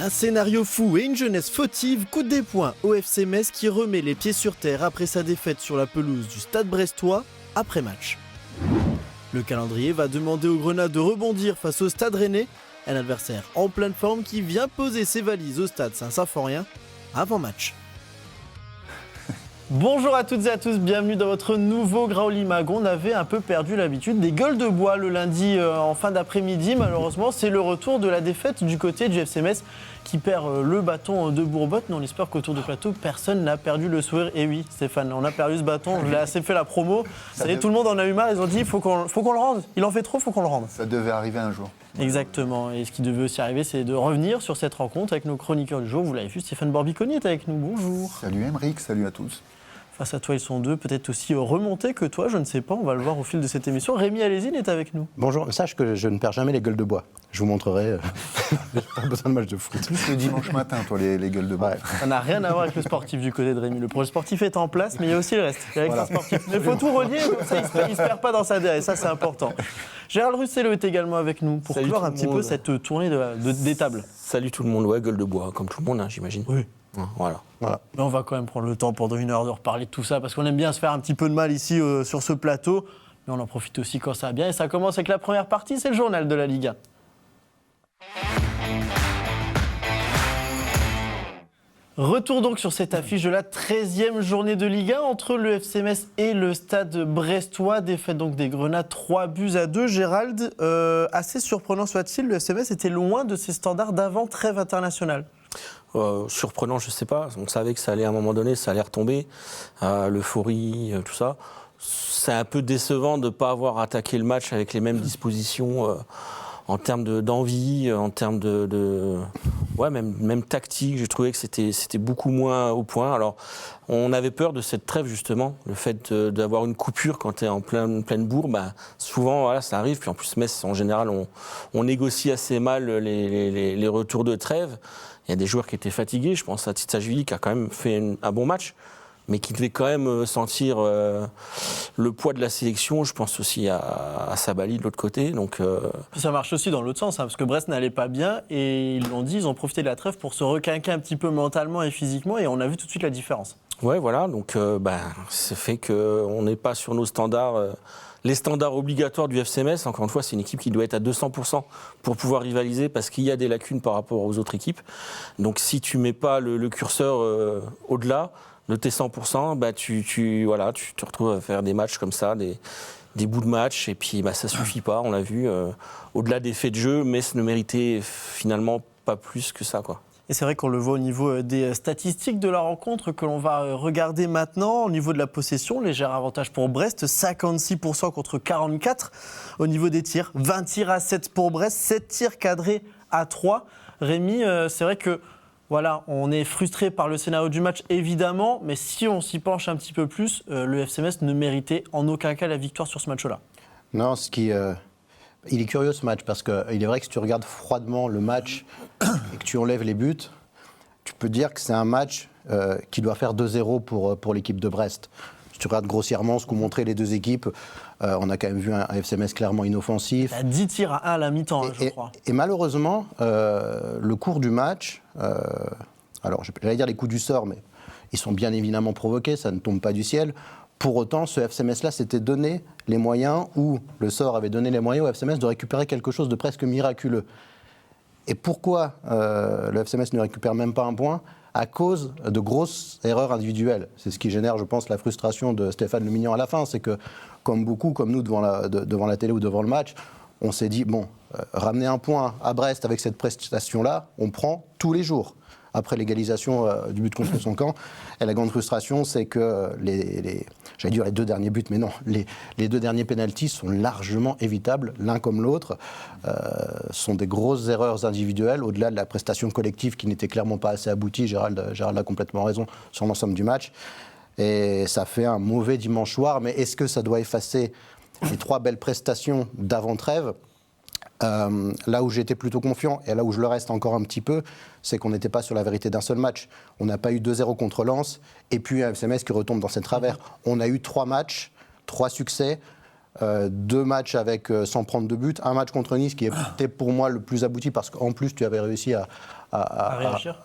Un scénario fou et une jeunesse fautive coûtent des points au FC Metz qui remet les pieds sur terre après sa défaite sur la pelouse du Stade brestois après match. Le calendrier va demander aux Grenats de rebondir face au Stade Rennais, un adversaire en pleine forme qui vient poser ses valises au Stade Saint-Symphorien avant match. Bonjour à toutes et à tous, bienvenue dans votre nouveau Graouli Mag. On avait un peu perdu l'habitude des gueules de bois le lundi en fin d'après-midi. Malheureusement, c'est le retour de la défaite du côté du FC Metz qui perd le bâton de Bourbotte. Mais on espère qu'autour du plateau, personne n'a perdu le sourire. Et oui, Stéphane, on a perdu ce bâton. Je l'ai assez fait la promo. Ça y est, tout le monde en a eu marre. Ils ont dit, faut qu'on le rende. Il en fait trop, faut qu'on le rende. Ça devait arriver un jour. Exactement. Et ce qui devait aussi arriver, c'est de revenir sur cette rencontre avec nos chroniqueurs du jour. Vous l'avez vu, Stéphane Borbiconi est avec nous. Bonjour. Salut Aymeric, salut à tous. Face à toi, ils sont deux, peut-être aussi remontés que toi, je ne sais pas, on va le voir au fil de cette émission. Rémi Alézine est avec nous. Bonjour, sache que je ne perds jamais les gueules de bois. Je vous montrerai, j'ai pas besoin de match de foot. Plus le dimanche matin, toi, les gueules de bois. Ouais. Ça n'a rien à voir avec le sportif du côté de Rémi. Le projet sportif est en place, mais il y a aussi le reste. Il y a l'extra sportif. Mais il faut tout relier, comme ça il ne se perd pas dans sa DA, et ça c'est important. Gérald Russello est également avec nous pour clore un petit peu cette tournée des tables. Salut tout le monde, ouais, gueule de bois, comme tout le monde, hein, j'imagine. Oui. Voilà. Mais on va quand même prendre le temps pendant une heure de reparler de tout ça, parce qu'on aime bien se faire un petit peu de mal ici sur ce plateau, mais on en profite aussi quand ça va bien. Et ça commence avec la première partie, c'est le journal de la Ligue 1. Retour donc sur cette affiche de la 13e journée de Ligue 1 entre le FC Metz et le Stade brestois. Défaite donc des Grenats 3-2. Gérald, assez surprenant soit-il, le FC Metz était loin de ses standards d'avant trêve internationale. Surprenant, je sais pas. On savait que ça allait à un moment donné, ça allait retomber. L'euphorie, tout ça. C'est un peu décevant de ne pas avoir attaqué le match avec les mêmes dispositions en termes d'envie, en termes ouais, même tactique. J'ai trouvé que c'était beaucoup moins au point. Alors, on avait peur de cette trêve, justement. Le fait d'avoir une coupure quand tu es en pleine bourre, bah, souvent, voilà, ça arrive. Puis en plus, Metz, en général, on négocie assez mal les retours de trêve. Il y a des joueurs qui étaient fatigués. Je pense à Tita-Julie qui a quand même fait un bon match, mais qui devait quand même sentir le poids de la sélection. Je pense aussi à Sabali de l'autre côté. Donc, ça marche aussi dans l'autre sens, hein, parce que Brest n'allait pas bien et ils l'ont dit, ils ont profité de la trêve pour se requinquer un petit peu mentalement et physiquement, et on a vu tout de suite la différence. Ouais, voilà. Donc, ça fait qu'on n'est pas sur nos standards. Les standards obligatoires du FC Metz, encore une fois, c'est une équipe qui doit être à 200% pour pouvoir rivaliser parce qu'il y a des lacunes par rapport aux autres équipes. Donc si tu ne mets pas le curseur au-delà de tes 100%, bah, tu te retrouves à faire des matchs comme ça, des bouts de match, et puis bah, ça ne suffit pas, on l'a vu. Au-delà des faits de jeu, Metz ne méritait finalement pas plus que ça, quoi. Et c'est vrai qu'on le voit au niveau des statistiques de la rencontre que l'on va regarder maintenant. Au niveau de la possession, léger avantage pour Brest, 56% contre 44%. Au niveau des tirs, 20 tirs à 7 pour Brest, 7 tirs cadrés à 3. Rémi, c'est vrai que voilà, on est frustré par le scénario du match, évidemment, mais si on s'y penche un petit peu plus, le FC Metz ne méritait en aucun cas la victoire sur ce match-là. Non, il est curieux ce match parce qu'il est vrai que si tu regardes froidement le match et que tu enlèves les buts, tu peux dire que c'est un match qui doit faire 2-0 pour l'équipe de Brest. Si tu regardes grossièrement ce qu'ont montré les deux équipes, on a quand même vu un FC Metz clairement inoffensif. Il y a 10 tirs à 1 à la mi-temps, je crois. Et malheureusement, le cours du match, alors j'allais dire les coups du sort, mais ils sont bien évidemment provoqués, ça ne tombe pas du ciel. Pour autant, ce FC Metz-là s'était donné les moyens, ou le sort avait donné les moyens au FC Metz de récupérer quelque chose de presque miraculeux. Et pourquoi le FC Metz ne récupère même pas un point ? À cause de grosses erreurs individuelles. C'est ce qui génère, je pense, la frustration de Stéphane Le Mignon à la fin. C'est que, comme nous, devant la télé ou devant le match, on s'est dit, ramener un point à Brest avec cette prestation-là, on prend tous les jours. Après l'égalisation du but contre son camp. Et la grande frustration, c'est que j'allais dire les deux derniers buts, mais non, les deux derniers pénaltys sont largement évitables, l'un comme l'autre. Sont des grosses erreurs individuelles, au-delà de la prestation collective qui n'était clairement pas assez aboutie. Gérald a complètement raison sur l'ensemble du match. Et ça fait un mauvais dimanche soir, mais est-ce que ça doit effacer les 3 belles prestations d'avant-trêve ? Là où j'étais plutôt confiant, et là où je le reste encore un petit peu, c'est qu'on n'était pas sur la vérité d'un seul match. On n'a pas eu 2-0 contre Lens, et puis un FC Metz qui retombe dans ses travers. On a eu 3 matchs, 3 succès, 2 matchs sans prendre de but, un match contre Nice qui était pour moi le plus abouti parce qu'en plus tu avais réussi à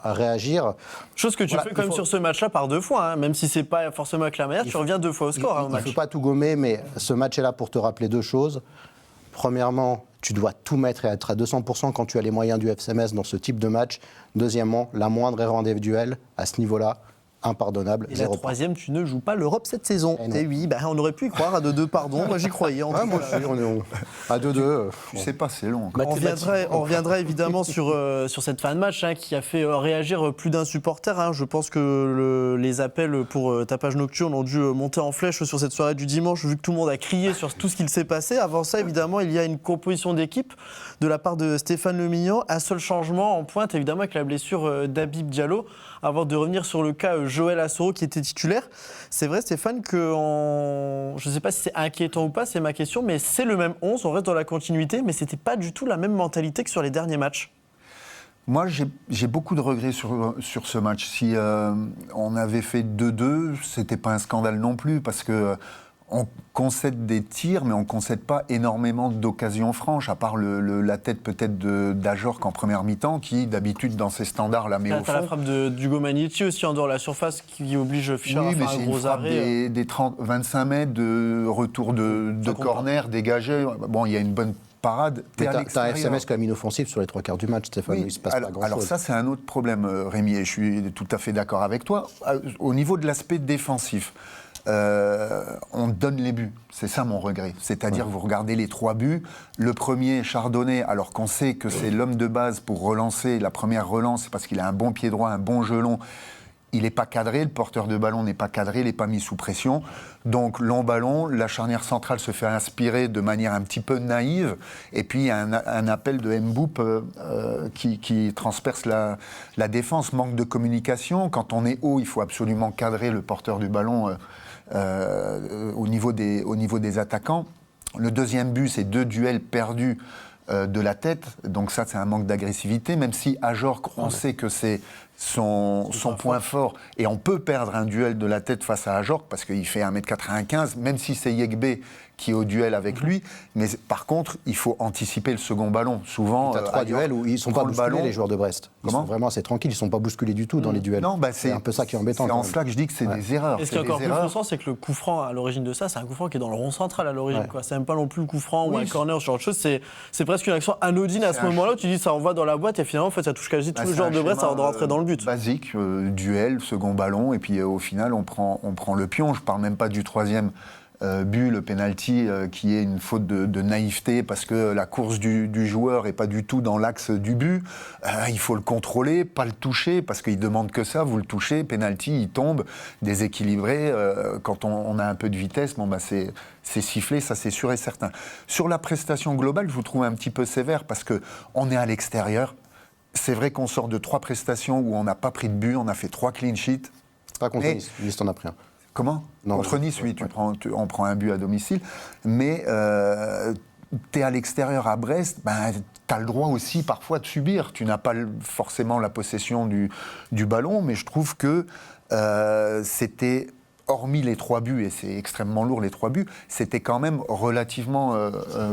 réagir. Chose que tu fais quand même sur ce match-là par 2 fois, hein, même si c'est pas forcément avec la manière, tu reviens 2 fois au score. Il ne faut pas tout gommer, mais ce match est là pour te rappeler 2 choses. Premièrement, tu dois tout mettre et être à 200% quand tu as les moyens du FC Metz dans ce type de match. Deuxièmement, la moindre erreur individuelle à ce niveau-là, impardonnable. Et la troisième, tu ne joues pas l'Europe cette saison. Et oui, on aurait pu y croire à 2-2, pardon. Moi, j'y croyais. Moi aussi, on est à 2-2. Tu sais pas, c'est long. On reviendra évidemment sur cette fin de match qui a fait réagir plus d'un supporter. Je pense que les appels pour tapage nocturne ont dû monter en flèche sur cette soirée du dimanche, vu que tout le monde a crié sur tout ce qu'il s'est passé. Avant ça, évidemment, il y a une composition d'équipe de la part de Stéphane Le Mignan. Un seul changement en pointe, évidemment, avec la blessure d'Habib Diallo. Avant de revenir sur le cas Joël Assoro qui était titulaire, c'est vrai Stéphane que je ne sais pas si c'est inquiétant ou pas, c'est ma question, mais c'est le même 11, on reste dans la continuité, mais c'était pas du tout la même mentalité que sur les derniers matchs. Moi, j'ai beaucoup de regrets sur ce match. Si on avait fait 2-2, c'était pas un scandale non plus, parce que on concède des tirs, mais on ne concède pas énormément d'occasions franches, à part la tête peut-être d'Ajorc en première mi-temps, qui d'habitude dans ses standards la met au fond. T'as la frappe d'Hugo Magnetti aussi en dehors de la surface qui oblige Fischer à faire un gros arrêt. Des 25 mètres de retour de corner dégagé. Bon, il y a une bonne parade. T'as un FCMS quand même inoffensif sur les 3/4 du match, Stéphane. Oui. Il se passe pas grand-chose. Alors ça, c'est un autre problème, Rémi, et je suis tout à fait d'accord avec toi. Au niveau de l'aspect défensif, on donne les buts. C'est ça mon regret. C'est-à-dire, vous regardez les 3 buts. Le premier, Chardonnay, alors qu'on sait que c'est l'homme de base pour relancer, la première relance, c'est parce qu'il a un bon pied droit, un bon gelon. Il n'est pas cadré, le porteur de ballon n'est pas cadré, il n'est pas mis sous pression. Donc, long ballon, la charnière centrale se fait inspirer de manière un petit peu naïve. Et puis, il y a un appel de Mboup qui transperce la défense. Manque de communication. Quand on est haut, il faut absolument cadrer le porteur du ballon au niveau des attaquants. Le deuxième but, c'est 2 duels perdus de la tête. Donc ça, c'est un manque d'agressivité. Même si Ajorc, on sait que c'est son point fort. Et on peut perdre un duel de la tête face à Ajorc parce qu'il fait 1m95, même si c'est Yegbe qui est au duel avec lui. Mais par contre, il faut anticiper le second ballon. Souvent, tu as 3 duels où ils ne sont pas bousculés, les joueurs de Brest. Ils sont vraiment assez tranquilles, ils ne sont pas bousculés du tout dans les duels. Non, c'est un peu ça qui est embêtant. C'est en cela que je dis que c'est des erreurs. Et ce qui est encore plus frustrant, c'est que le coup franc à l'origine de ça, c'est un coup franc qui est dans le rond central à l'origine. C'est même pas non plus le coup franc ou un corner, ce genre de choses. C'est presque une action anodine à ce moment-là où tu dis ça envoie dans la boîte et finalement, en fait, ça touche quasi tous les joueurs de Brest avant de rentrer dans le but. Basique, duel, second ballon, et puis au final, on prend le pion. Je ne parle même pas du troisième but, le penalty, qui est une faute de naïveté parce que la course du joueur n'est pas du tout dans l'axe du but. Il faut le contrôler, pas le toucher, parce qu'il ne demande que ça, vous le touchez, penalty, il tombe, déséquilibré. Quand on a un peu de vitesse, c'est sifflé, ça c'est sûr et certain. Sur la prestation globale, je vous trouve un petit peu sévère parce qu'on est à l'extérieur. C'est vrai qu'on sort de 3 prestations où on n'a pas pris de but, on a fait 3 clean sheets. Pas contre Nice, Nice t'en a pris un. Comment ? Contre Nice, oui, on prend un but à domicile. Mais tu es à l'extérieur à Brest, tu as le droit aussi parfois de subir. Tu n'as pas forcément la possession du ballon, mais je trouve que c'était, hormis les 3 buts, et c'est extrêmement lourd les 3 buts, c'était quand même relativement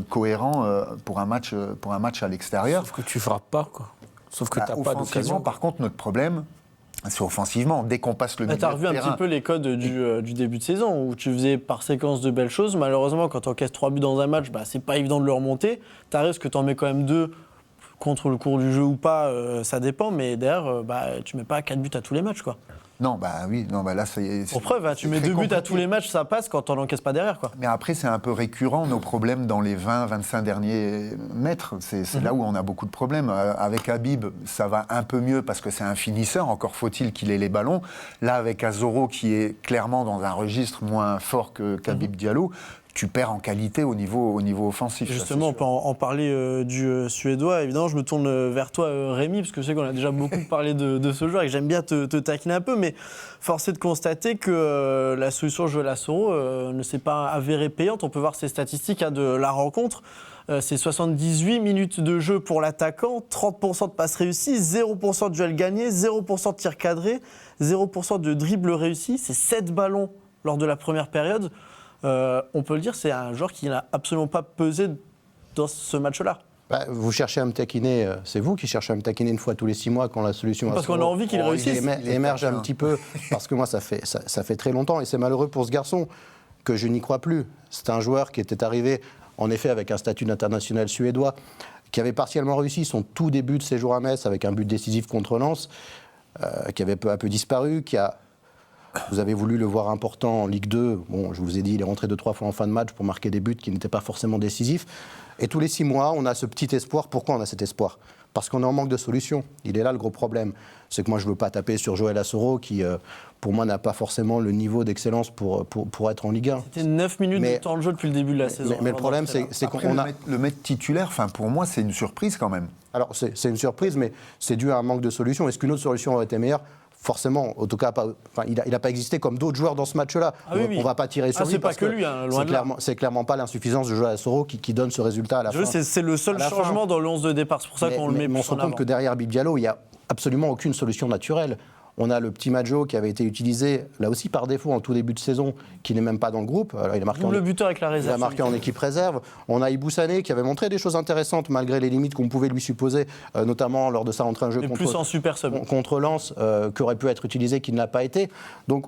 cohérent pour un match à l'extérieur. Sauf que tu frappes pas, quoi. Sauf que tu n'as pas d'occasion. Par contre, notre problème, c'est offensivement. Dès qu'on passe le milieu de terrain... Tu as revu un petit peu les codes du début de saison, où tu faisais par séquence de belles choses. Malheureusement, quand tu encaisses 3 buts dans un match, c'est pas évident de le remonter. Tu arrives que tu en mets quand même 2 contre le cours du jeu ou pas, ça dépend. Mais derrière, tu mets pas 4 buts à tous les matchs, quoi. Non, là, c'est... Pour preuve, tu mets 2 buts à tous les matchs, ça passe quand on n'encaisse pas derrière, quoi. Mais après, c'est un peu récurrent, nos problèmes dans les 20-25 derniers mètres. C'est là où on a beaucoup de problèmes. Avec Habib, ça va un peu mieux parce que c'est un finisseur, encore faut-il qu'il ait les ballons. Là, avec Assoro, qui est clairement dans un registre moins fort qu'Habib Diallo, tu perds en qualité au niveau offensif. Justement, on peut en parler du Suédois. Évidemment, je me tourne vers toi, Rémi, parce que je sais qu'on a déjà beaucoup parlé de ce joueur et que j'aime bien te taquiner un peu, mais force est de constater que la solution Joël Assoro ne s'est pas avérée payante. On peut voir ces statistiques de la rencontre. C'est 78 minutes de jeu pour l'attaquant, 30% de passes réussies, 0% de duel gagné, 0% de tir cadré, 0% de dribble réussi. C'est 7 ballons lors de la première période. on peut le dire, c'est un joueur qui n'a absolument pas pesé dans ce match-là. Bah, vous cherchez à me taquiner, c'est vous qui cherchez à me taquiner une fois tous les 6 mois quand la solution... Parce qu'on a envie qu'il réussisse. Il émerge un petit peu, parce que moi, ça fait très longtemps, et c'est malheureux pour ce garçon, que je n'y crois plus. C'est un joueur qui était arrivé, en effet, avec un statut d'international suédois, qui avait partiellement réussi son tout début de séjour à Metz avec un but décisif contre Lens, qui avait peu à peu disparu, vous avez voulu le voir important en Ligue 2. Bon, je vous ai dit, il est rentré 2-3 fois en fin de match pour marquer des buts qui n'étaient pas forcément décisifs. Et tous les 6 mois, on a ce petit espoir. Pourquoi on a cet espoir ? Parce qu'on est en manque de solutions. Il est là le gros problème. C'est que moi, je ne veux pas taper sur Joël Assoro, qui, pour moi, n'a pas forcément le niveau d'excellence pour être en Ligue 1. C'était 9 minutes de temps de jeu depuis le début de la saison. Mais le problème, c'est qu'on a... Le mettre titulaire, pour moi, c'est une surprise quand même. Alors, c'est une surprise, mais c'est dû à un manque de solutions. Est-ce qu'une autre solution aurait été meilleure ? Forcément, en tout cas, il n'a pas existé comme d'autres joueurs dans ce match-là. Ah oui, oui. On ne va pas tirer sur lui. C'est pas que lui, loin de là. C'est clairement pas l'insuffisance de Joël Assoro qui donne ce résultat à la fin. C'est le seul changement dans le 11 de départ. C'est pour ça qu'on le met plus en avant. On se rend compte que derrière Habib Diallo, il n'y a absolument aucune solution naturelle. On a le petit Madjo qui avait été utilisé, là aussi par défaut, en tout début de saison, qui n'est même pas dans le groupe. Alors, il a marqué buteur avec la réserve. Il a marqué en équipe réserve. On a Ibou Sané qui avait montré des choses intéressantes, malgré les limites qu'on pouvait lui supposer, notamment lors de sa entrée en jeu contre Lens, qui aurait pu être utilisé, qui ne l'a pas été. Donc,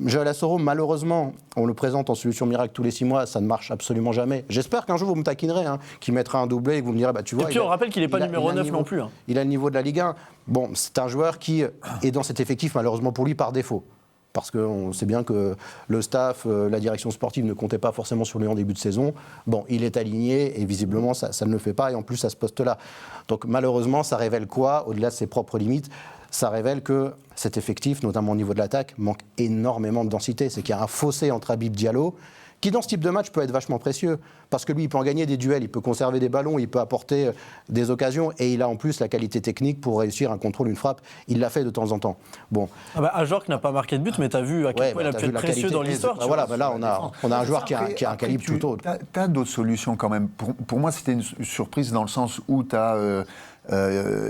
Joël Assoro, malheureusement, on le présente en solution miracle tous les 6 mois, ça ne marche absolument jamais. J'espère qu'un jour vous me taquinerez, qu'il mettra un doublé et que vous me direz, tu vois... Et puis on rappelle qu'il n'est pas numéro 9 non plus. Il a le niveau de la Ligue 1. Bon, c'est un joueur qui est dans cet effectif, malheureusement pour lui, par défaut. Parce qu'on sait bien que le staff, la direction sportive ne comptait pas forcément sur lui en début de saison. Bon, il est aligné et visiblement, ça ne le fait pas, et en plus à ce poste-là. Donc malheureusement, ça révèle quoi, au-delà de ses propres limites ? Ça révèle que cet effectif, notamment au niveau de l'attaque, manque énormément de densité. C'est qu'il y a un fossé entre Habib Diallo, qui dans ce type de match peut être vachement précieux, parce que lui, il peut en gagner des duels, il peut conserver des ballons, il peut apporter des occasions, et il a en plus la qualité technique pour réussir un contrôle, une frappe. Il l'a fait de temps en temps. Bon. Ajorc n'a pas marqué de but, mais tu as vu à quel point il a pu être précieux dans l'histoire. Là, on a un joueur qui a un calibre tout autre. Tu as d'autres solutions quand même. Pour moi, c'était une surprise dans le sens où tu as...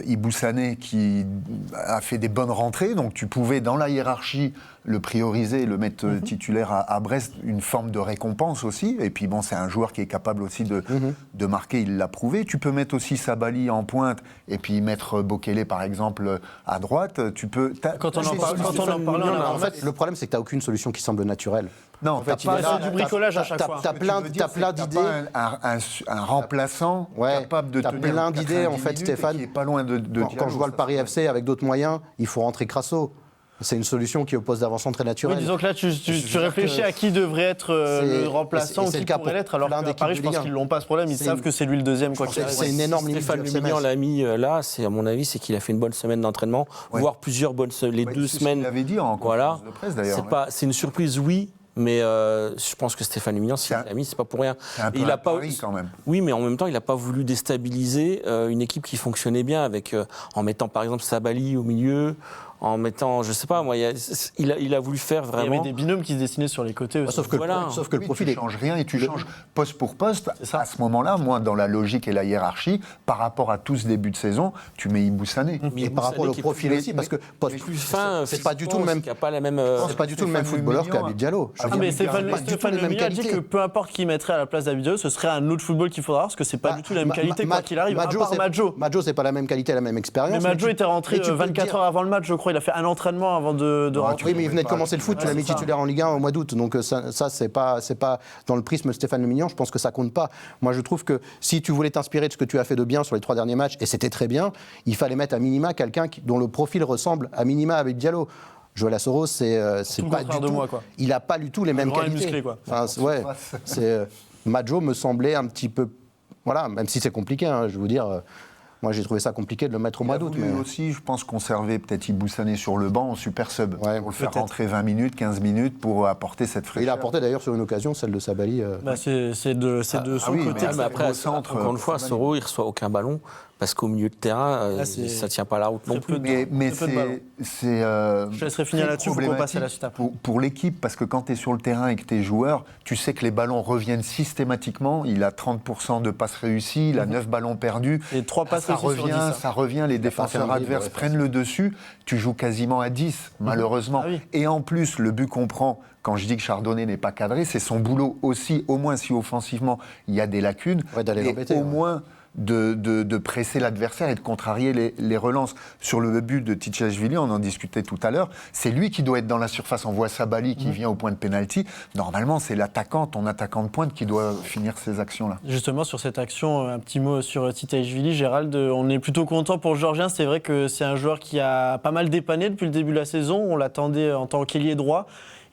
Ibou Sané qui a fait des bonnes rentrées, donc tu pouvais dans la hiérarchie le prioriser, le mettre titulaire à Brest, une forme de récompense aussi, et puis bon, c'est un joueur qui est capable aussi de marquer, il l'a prouvé. Tu peux mettre aussi Sabali en pointe et puis mettre Bokele par exemple à droite. Tu peux... Quand on en parlait, en fait, le problème c'est que tu n'as aucune solution qui semble naturelle. Non, en fait, c'est du bricolage à chaque fois. T'as plein d'idées. Un remplaçant capable de tenir plein d'idées en fait, Stéphane. Qui est pas loin de quand je vois le Paris FC avec d'autres moyens, il faut rentrer Crasso. C'est une solution qui oppose d'avancement naturelle. Oui, disons que là, tu réfléchis à qui devrait être le remplaçant ou qui pourrait l'être, alors qu'à Paris, je pense qu'ils n'ont pas ce problème. Ils savent que c'est lui le deuxième, quoi qu'il arrive. C'est une énorme limite. Stéphane Lumignan l'a mis là, à mon avis, c'est qu'il a fait une bonne semaine d'entraînement, voire plusieurs bonnes semaines. Les 2 semaines. Il avait dit en conférence de presse, d'ailleurs. C'est une surprise, oui. Mais je pense que Stéphane Lumignan, s'il l'a mis, c'est pas pour rien. C'est un peu un pari, quand même. Oui, mais en même temps, il n'a pas voulu déstabiliser une équipe qui fonctionnait bien, en mettant par exemple Sabali au milieu, en mettant, je sais pas, moi, il a voulu faire vraiment. Il y avait des binômes qui se dessinaient sur les côtés aussi. Sauf que le profil tu changes rien et tu changes poste pour poste. À ce moment-là, moi, dans la logique et la hiérarchie, par rapport à tout ce début de saison, tu mets Ibou Sané. Et par rapport au profil aussi, parce que poste plus fin, c'est pas du tout le même. C'est pas du tout le même footballeur qu'Habib Diallo. Mais Stéphane Lumignan a dit que peu importe qui mettrait à la place d'Habib Diallo, ce serait un autre football qu'il faudra, parce que c'est pas du tout la même qualité quoi qu'il arrive. À part Madjo. Madjo, c'est pas la même qualité, la même expérience. Mais Madjo était rentré 24 heures avant le match, je crois. Il a fait un entraînement avant de rentrer. Oui, mais il venait de commencer le foot, tu l'as mis titulaire en Ligue 1 au mois d'août. Donc ça c'est pas dans le prisme Stéphane Lumignan, je pense que ça compte pas. Moi, je trouve que si tu voulais t'inspirer de ce que tu as fait de bien sur les 3 derniers matchs, et c'était très bien, il fallait mettre à minima quelqu'un dont le profil ressemble à minima à Habib Diallo. Joël Assoro, c'est pas du tout. Il a pas du tout les mêmes qualités. Musclé, quoi. Enfin, Madjo me semblait un petit peu, voilà, même si c'est compliqué, je veux dire. Moi, j'ai trouvé ça compliqué de le mettre au mois d'août. Mais aussi, je pense, conserver peut-être Ibou Sané sur le banc en super sub. Pour le faire rentrer 20 minutes, 15 minutes pour apporter cette fraîcheur. Il a apporté d'ailleurs sur une occasion, celle de Sabali. C'est de son côté. Mais après, encore une fois, Soro, il ne reçoit aucun ballon. parce qu'au milieu de terrain, Là, ça tient pas la route non très peu plus. de- Mais très peu de ballons. c'est. Je laisserai finir très là-dessus, faut qu'on passe à la problématique suite après. pour l'équipe, parce que quand tu es sur le terrain et que tu es joueur, tu sais que les ballons reviennent systématiquement. Il a 30% de passes réussies, il a 9 ballons perdus. Et 3 passes ça réussies sur 10, revient, ça. ça revient, les pas fait un défenseurs dribble, adverses ouais, prennent le dessus. Tu joues quasiment à 10, malheureusement. Ah oui. Et en plus, le but qu'on prend, quand je dis que Chardonnay n'est pas cadré, c'est son boulot aussi, au moins si offensivement il y a des lacunes, Ouais, d'aller et l'embêter, au ouais. moins de presser l'adversaire et de contrarier les relances. Sur le but de Tchitchashvili, on en discutait tout à l'heure, c'est lui qui doit être dans la surface. On voit Sabali qui vient au point de pénalty. Normalement, c'est l'attaquant, ton attaquant de pointe qui doit finir ces actions-là. Justement, sur cette action, un petit mot sur Tchitchashvili. Gérald, on est plutôt content pour le Georgien. C'est vrai que c'est un joueur qui a pas mal dépanné depuis le début de la saison. On l'attendait en tant qu'ailier droit.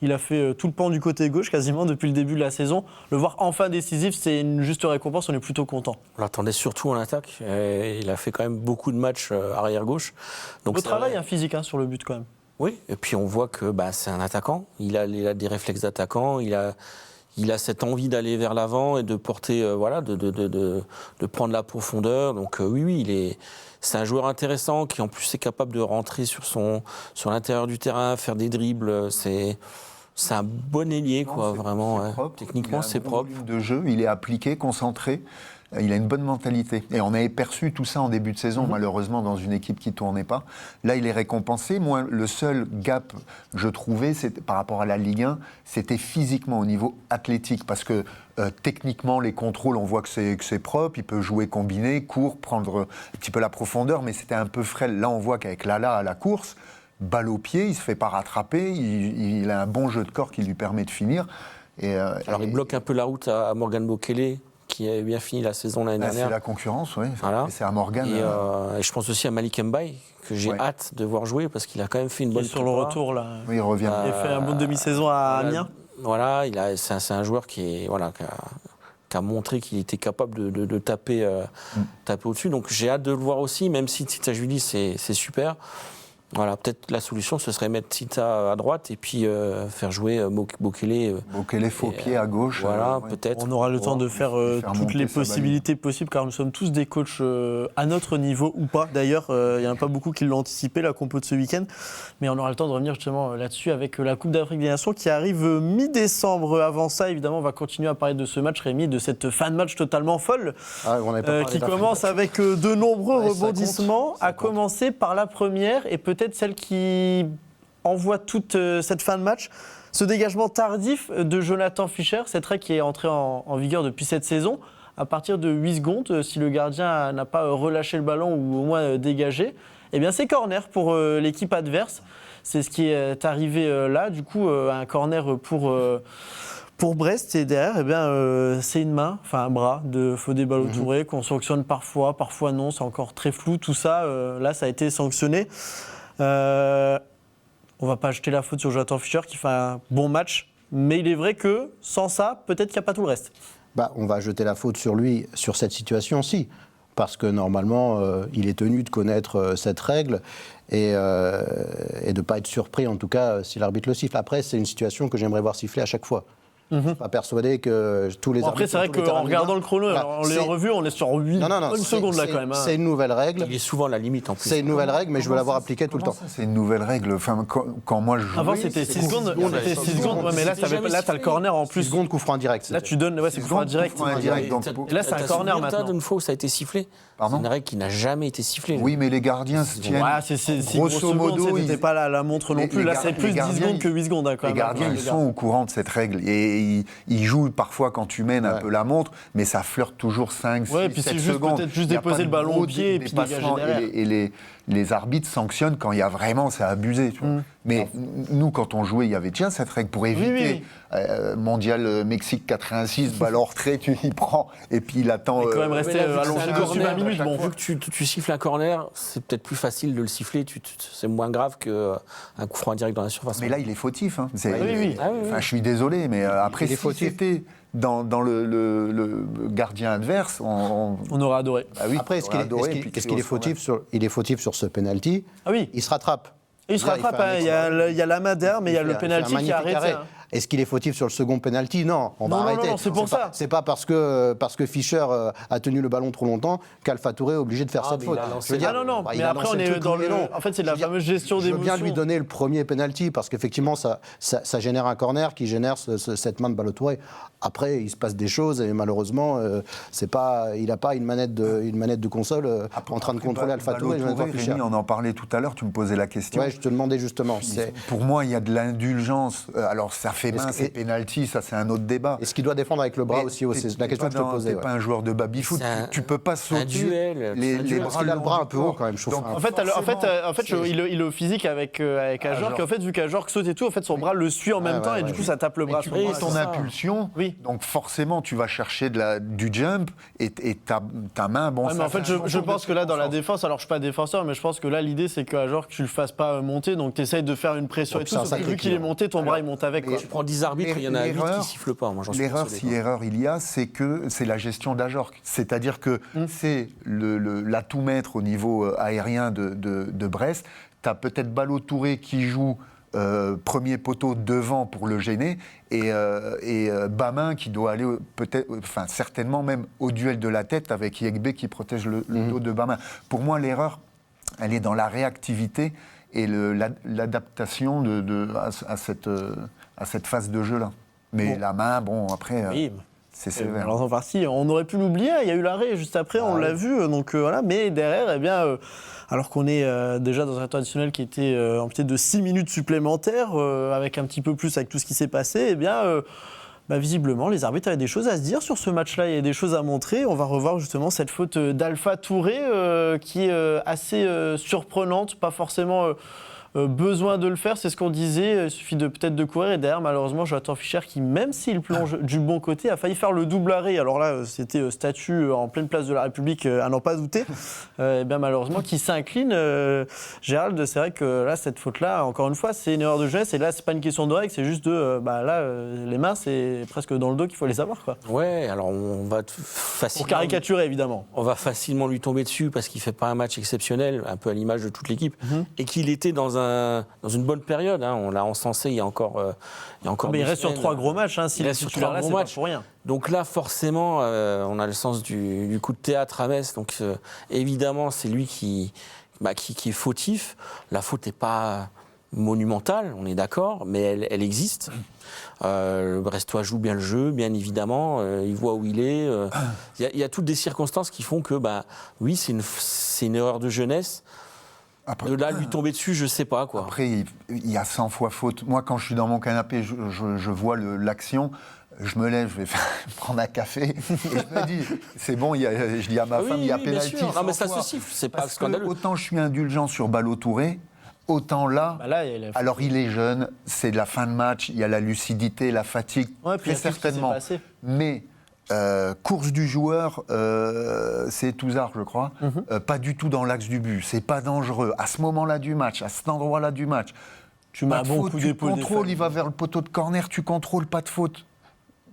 Il a fait tout le pan du côté gauche quasiment depuis le début de la saison. Le voir enfin décisif, c'est une juste récompense. On est plutôt content. On l'attendait surtout en attaque. Et il a fait quand même beaucoup de matchs arrière-gauche. Donc Beau c'est travail vrai. physique sur le but quand même. Oui, et puis on voit que c'est un attaquant. Il a des réflexes d'attaquant. Il a cette envie d'aller vers l'avant et de porter, de prendre la profondeur. Donc oui, c'est un joueur intéressant qui en plus est capable de rentrer sur l'intérieur du terrain, faire des dribbles. C'est un bon ailier, quoi, vraiment. C'est ouais. propre. Techniquement, Il a c'est un bon propre. volume de jeu, il est appliqué, concentré. Il a une bonne mentalité. Et on avait perçu tout ça en début de saison, malheureusement, dans une équipe qui ne tournait pas. Là, il est récompensé. Moi, le seul gap, je trouvais, par rapport à la Ligue 1, c'était physiquement, au niveau athlétique. Parce que techniquement, les contrôles, on voit que c'est propre. Il peut jouer combiné, court, prendre un petit peu la profondeur, mais c'était un peu frêle. Là, on voit qu'avec Lala à la course, balle au pied, il ne se fait pas rattraper. Il a un bon jeu de corps qui lui permet de finir. Alors, il bloque un peu la route à Morgan Bokele, qui avait bien fini la saison l'année C'est dernière. la concurrence, oui. Voilà. C'est à Morgan. Et je pense aussi à Malik Mbaye, que j'ai Ouais. hâte de voir jouer, parce qu'il a quand même fait une Il bonne est sur le prépa. retour là. Oui, il revient. Il a fait un bon demi-saison à Amiens. Voilà, c'est un joueur qui a montré qu'il était capable de taper, taper au-dessus. Donc j'ai hâte de le voir aussi, même si Tchitchashvili c'est super. Voilà, peut-être la solution, ce serait mettre Tita à droite et puis faire jouer Bokele. Bokele faux pied à gauche. Voilà, ouais. peut-être. On aura le temps de faire faire toutes monter les sa possibilités possibles car nous sommes tous des coachs à notre niveau ou pas. D'ailleurs, il n'y en a pas beaucoup qui l'ont anticipé, la compo de ce week-end. Mais on aura le temps de revenir justement là-dessus avec la Coupe d'Afrique des Nations qui arrive mi-décembre. Avant ça, évidemment, on va continuer à parler de ce match, Rémi, de cette fin de match totalement folle Ah, on n'avait pas parlé qui de la commence avec de nombreux Ouais, ça rebondissements, compte, ça à compte. commencer par la première et peut-être celle qui envoie toute cette fin de match. Ce dégagement tardif de Jonathan Fischer, cette règle qui est entrée en vigueur depuis cette saison, à partir de 8 secondes, si le gardien n'a pas relâché le ballon ou au moins dégagé, eh bien c'est corner pour l'équipe adverse. C'est ce qui est arrivé là, du coup, un corner pour Brest. Et derrière, eh bien, c'est une main, enfin un bras de Fodé Ballo-Touré qu'on sanctionne parfois, parfois non, c'est encore très flou tout ça. Là, ça a été sanctionné. On va pas jeter la faute sur Jonathan Fischer qui fait un bon match, mais il est vrai que sans ça, peut-être qu'il n'y a pas tout le reste. On va jeter la faute sur lui, sur cette situation-ci. Parce que normalement, il est tenu de connaître cette règle et de ne pas être surpris, en tout cas, si l'arbitre le siffle. Après, c'est une situation que j'aimerais voir siffler à chaque fois. Je ne suis pas persuadé que tous les Bon, après, arbitres... c'est vrai sur tous les terrains qu'en de Ligue 1, regardant le chrono, voilà, en l'ayant revu, on est sur 8 secondes là quand même. C'est une nouvelle règle. Il est souvent à la limite en plus. C'est une nouvelle règle, mais je veux l'avoir appliquée tout le temps. C'est une nouvelle règle. Enfin, quand moi je jouais, Avant, c'était 6 secondes. C'était 6 secondes. Ouais, mais là, C'était jamais tu as le corner en 6 plus. secondes coup franc direct. Là, tu donnes. Ouais, c'est coup franc direct. coup franc direct. Donc, Et là, c'est un corner maintenant. D'une fois où ça a été sifflé. Pardon C'est une règle qui n'a jamais été sifflée. oui, mais les gardiens se tiennent. Ouais, c'est grosso modo, c'était pas la montre non les- plus. les Là, gar- c'est plus les 10 gardiens, secondes que 8 secondes quand Les même. gardiens, ils sont au courant de cette règle. Et ils jouent parfois quand tu mènes un Ouais. peu la montre, mais ça flirte toujours 5, 6, Ouais, puis 7 c'est juste secondes. peut-être juste Il y a déposer pas le de ballon gros au pied et puis dégager dépassements. derrière. Et les arbitres sanctionnent quand il y a vraiment, c'est abusé. Tu vois. Mais nous, quand on jouait, il y avait déjà cette règle pour éviter Mondial Mexique 86, balle en retrait, tu y prends, et puis il attend. Il est quand même resté Mais là, vu que allongé c'est un dessus corner, 20 minutes. Bon, Vu que tu siffles un corner, c'est peut-être plus facile de le siffler. C'est moins grave qu'un coup franc direct dans la surface. Mais là, il est fautif. Hein. oui, oui. Ah oui, oui. Enfin, je suis désolé, mais après, Il est si fautif. c'était dans le gardien adverse, on aurait adoré. bah oui, Après, on aurait adoré, et puis est-ce c'est qu'il est au scandale. fautif il est fautif sur ce penalty. Ah oui. Il se rattrape. Et il se Là, il rattrape, fait un hein. Il y a la main derrière, mais il y a le fait un penalty qui magnifique arrête. arrêt. Est-ce qu'il est fautif sur le second penalty? Non, on va Non, arrêter. non, c'est pour ça. C'est pas parce que Fischer a tenu le ballon trop longtemps qu'Alpha Touré est obligé de faire cette mais faute. il a lancé- Je veux dire, Ah non, bah, mais il a après lancé on le est truc, dans mais le. non. En fait, c'est de la Je veux dire, fameuse gestion Je veux d'émotion. bien lui donner le premier penalty parce qu'effectivement, ça génère un corner qui génère cette main de Balotouré. Après, il se passe des choses et malheureusement, il n'a pas une manette de console en train de contrôler Alpha Touré. Rémi, on en parlait tout à l'heure, tu me posais la question. Ouais, je te demandais justement. Pour moi, il y a de l'indulgence. Alors, ça fait main, c'est pénalty, ça c'est un autre débat. Est-ce qu'il doit défendre avec le bras Mais aussi? C'est la t'es question pas que je te posais. T'es pas un joueur de baby-foot, tu peux pas sauter duel, les c'est un duel. bras Parce qu'il a le bras un peu haut quand même, je trouve. Donc, En fait, il est au physique avec Ajorc. Et en fait, vu qu'Ajorc saute et tout, en fait, son bras le suit en même temps et du coup, ça tape le bras. tu sur le prends bras. ton C'est ça. impulsion, Oui. donc forcément tu vas chercher du jump et ta main, bon, Ouais, mais ça en fait, fait un je concours pense de que là, dans la circonstances. défense, alors je suis pas défenseur, mais je pense que là, l'idée, c'est que Ajorc, tu le fasses pas monter, donc tu essayes de faire une pression Oh, et puis c'est tout. un Sauf que sacré vu qu'il est tir. monté, ton bras, il monte avec. Quoi. Tu prends 10 arbitres, il y en a 8 L'erreur- qui sifflent pas. Moi, j'en suis L'erreur, persuadé, si erreur il y a, c'est la gestion d'Ajorc. C'est-à-dire que c'est l'atout-maître au niveau aérien de Brest. Tu as peut-être Balotouré qui joue premier poteau devant pour le gêner et Bamin qui doit aller peut-être, enfin certainement même au duel de la tête avec Yegbe qui protège le dos de Bamin. Pour moi, l'erreur, elle est dans la réactivité et l'adaptation à cette phase de jeu-là. Mais Bon. la main, bon, après, Oui. c'est sévère. Alors, en partie, on aurait pu l'oublier, il y a eu l'arrêt juste après, on l'a vu, donc voilà, mais derrière, eh bien, alors qu'on est déjà dans un temps additionnel qui était amputé de 6 minutes supplémentaires, avec un petit peu plus avec tout ce qui s'est passé, eh bien, visiblement, les arbitres avaient des choses à se dire sur ce match-là, il y a des choses à montrer. On va revoir justement cette faute d'Alpha Touré qui est assez surprenante, pas forcément besoin de le faire, c'est ce qu'on disait, il suffit peut-être de courir et derrière malheureusement Jonathan Fischer qui même s'il plonge du bon côté a failli faire le double arrêt, alors là c'était statut en pleine place de la République à n'en pas douter, et bien malheureusement qui s'incline. Gérald, c'est vrai que là cette faute là encore une fois c'est une erreur de jeunesse et là c'est pas une question de règle, c'est juste les mains c'est presque dans le dos qu'il faut les avoir quoi. Ouais, alors on va Pour facilement... caricaturer évidemment. On va facilement lui tomber dessus parce qu'il fait pas un match exceptionnel, un peu à l'image de toute l'équipe, et qu'il était dans une bonne période. Hein. On l'a encensé il y a encore Mais il 2 reste sur semaines. 3 gros matchs, hein, s'il Il est reste sur titulaire 3 là, gros c'est pas matchs. pour rien. Donc là, forcément, on a le sens du coup de théâtre à Metz. Donc évidemment, c'est lui qui est fautif. La faute n'est pas monumentale, on est d'accord, mais elle existe. Le Brestois joue bien le jeu, bien évidemment. Il voit où il est. Il y a toutes des circonstances qui font que, oui, c'est une erreur de jeunesse. Après, De là, lui tomber dessus, je sais pas, quoi. Après, il y a 100 fois faute. Moi, quand je suis dans mon canapé, je vois l'action, je me lève, je vais prendre un café, et je me dis, c'est bon, je dis à ma femme, il y a bien pénalty. sûr. Non, mais ça 100 se fois. siffle, c'est pas Parce que scandaleux. autant je suis indulgent sur Balotouré, autant là, Là, il a- alors il est jeune, c'est de la fin de match, il y a la lucidité, la fatigue, Ouais, puis il y très a tout ce qui s'est certainement. passé. Mais course du joueur, c'est Touzard, je crois, pas du tout dans l'axe du but, c'est pas dangereux. À ce moment-là du match, à cet endroit-là du match, Tu mets pas un de bon faute, coup tu d'épaule. contrôles, des il va vers le poteau de corner, tu contrôles, pas de faute.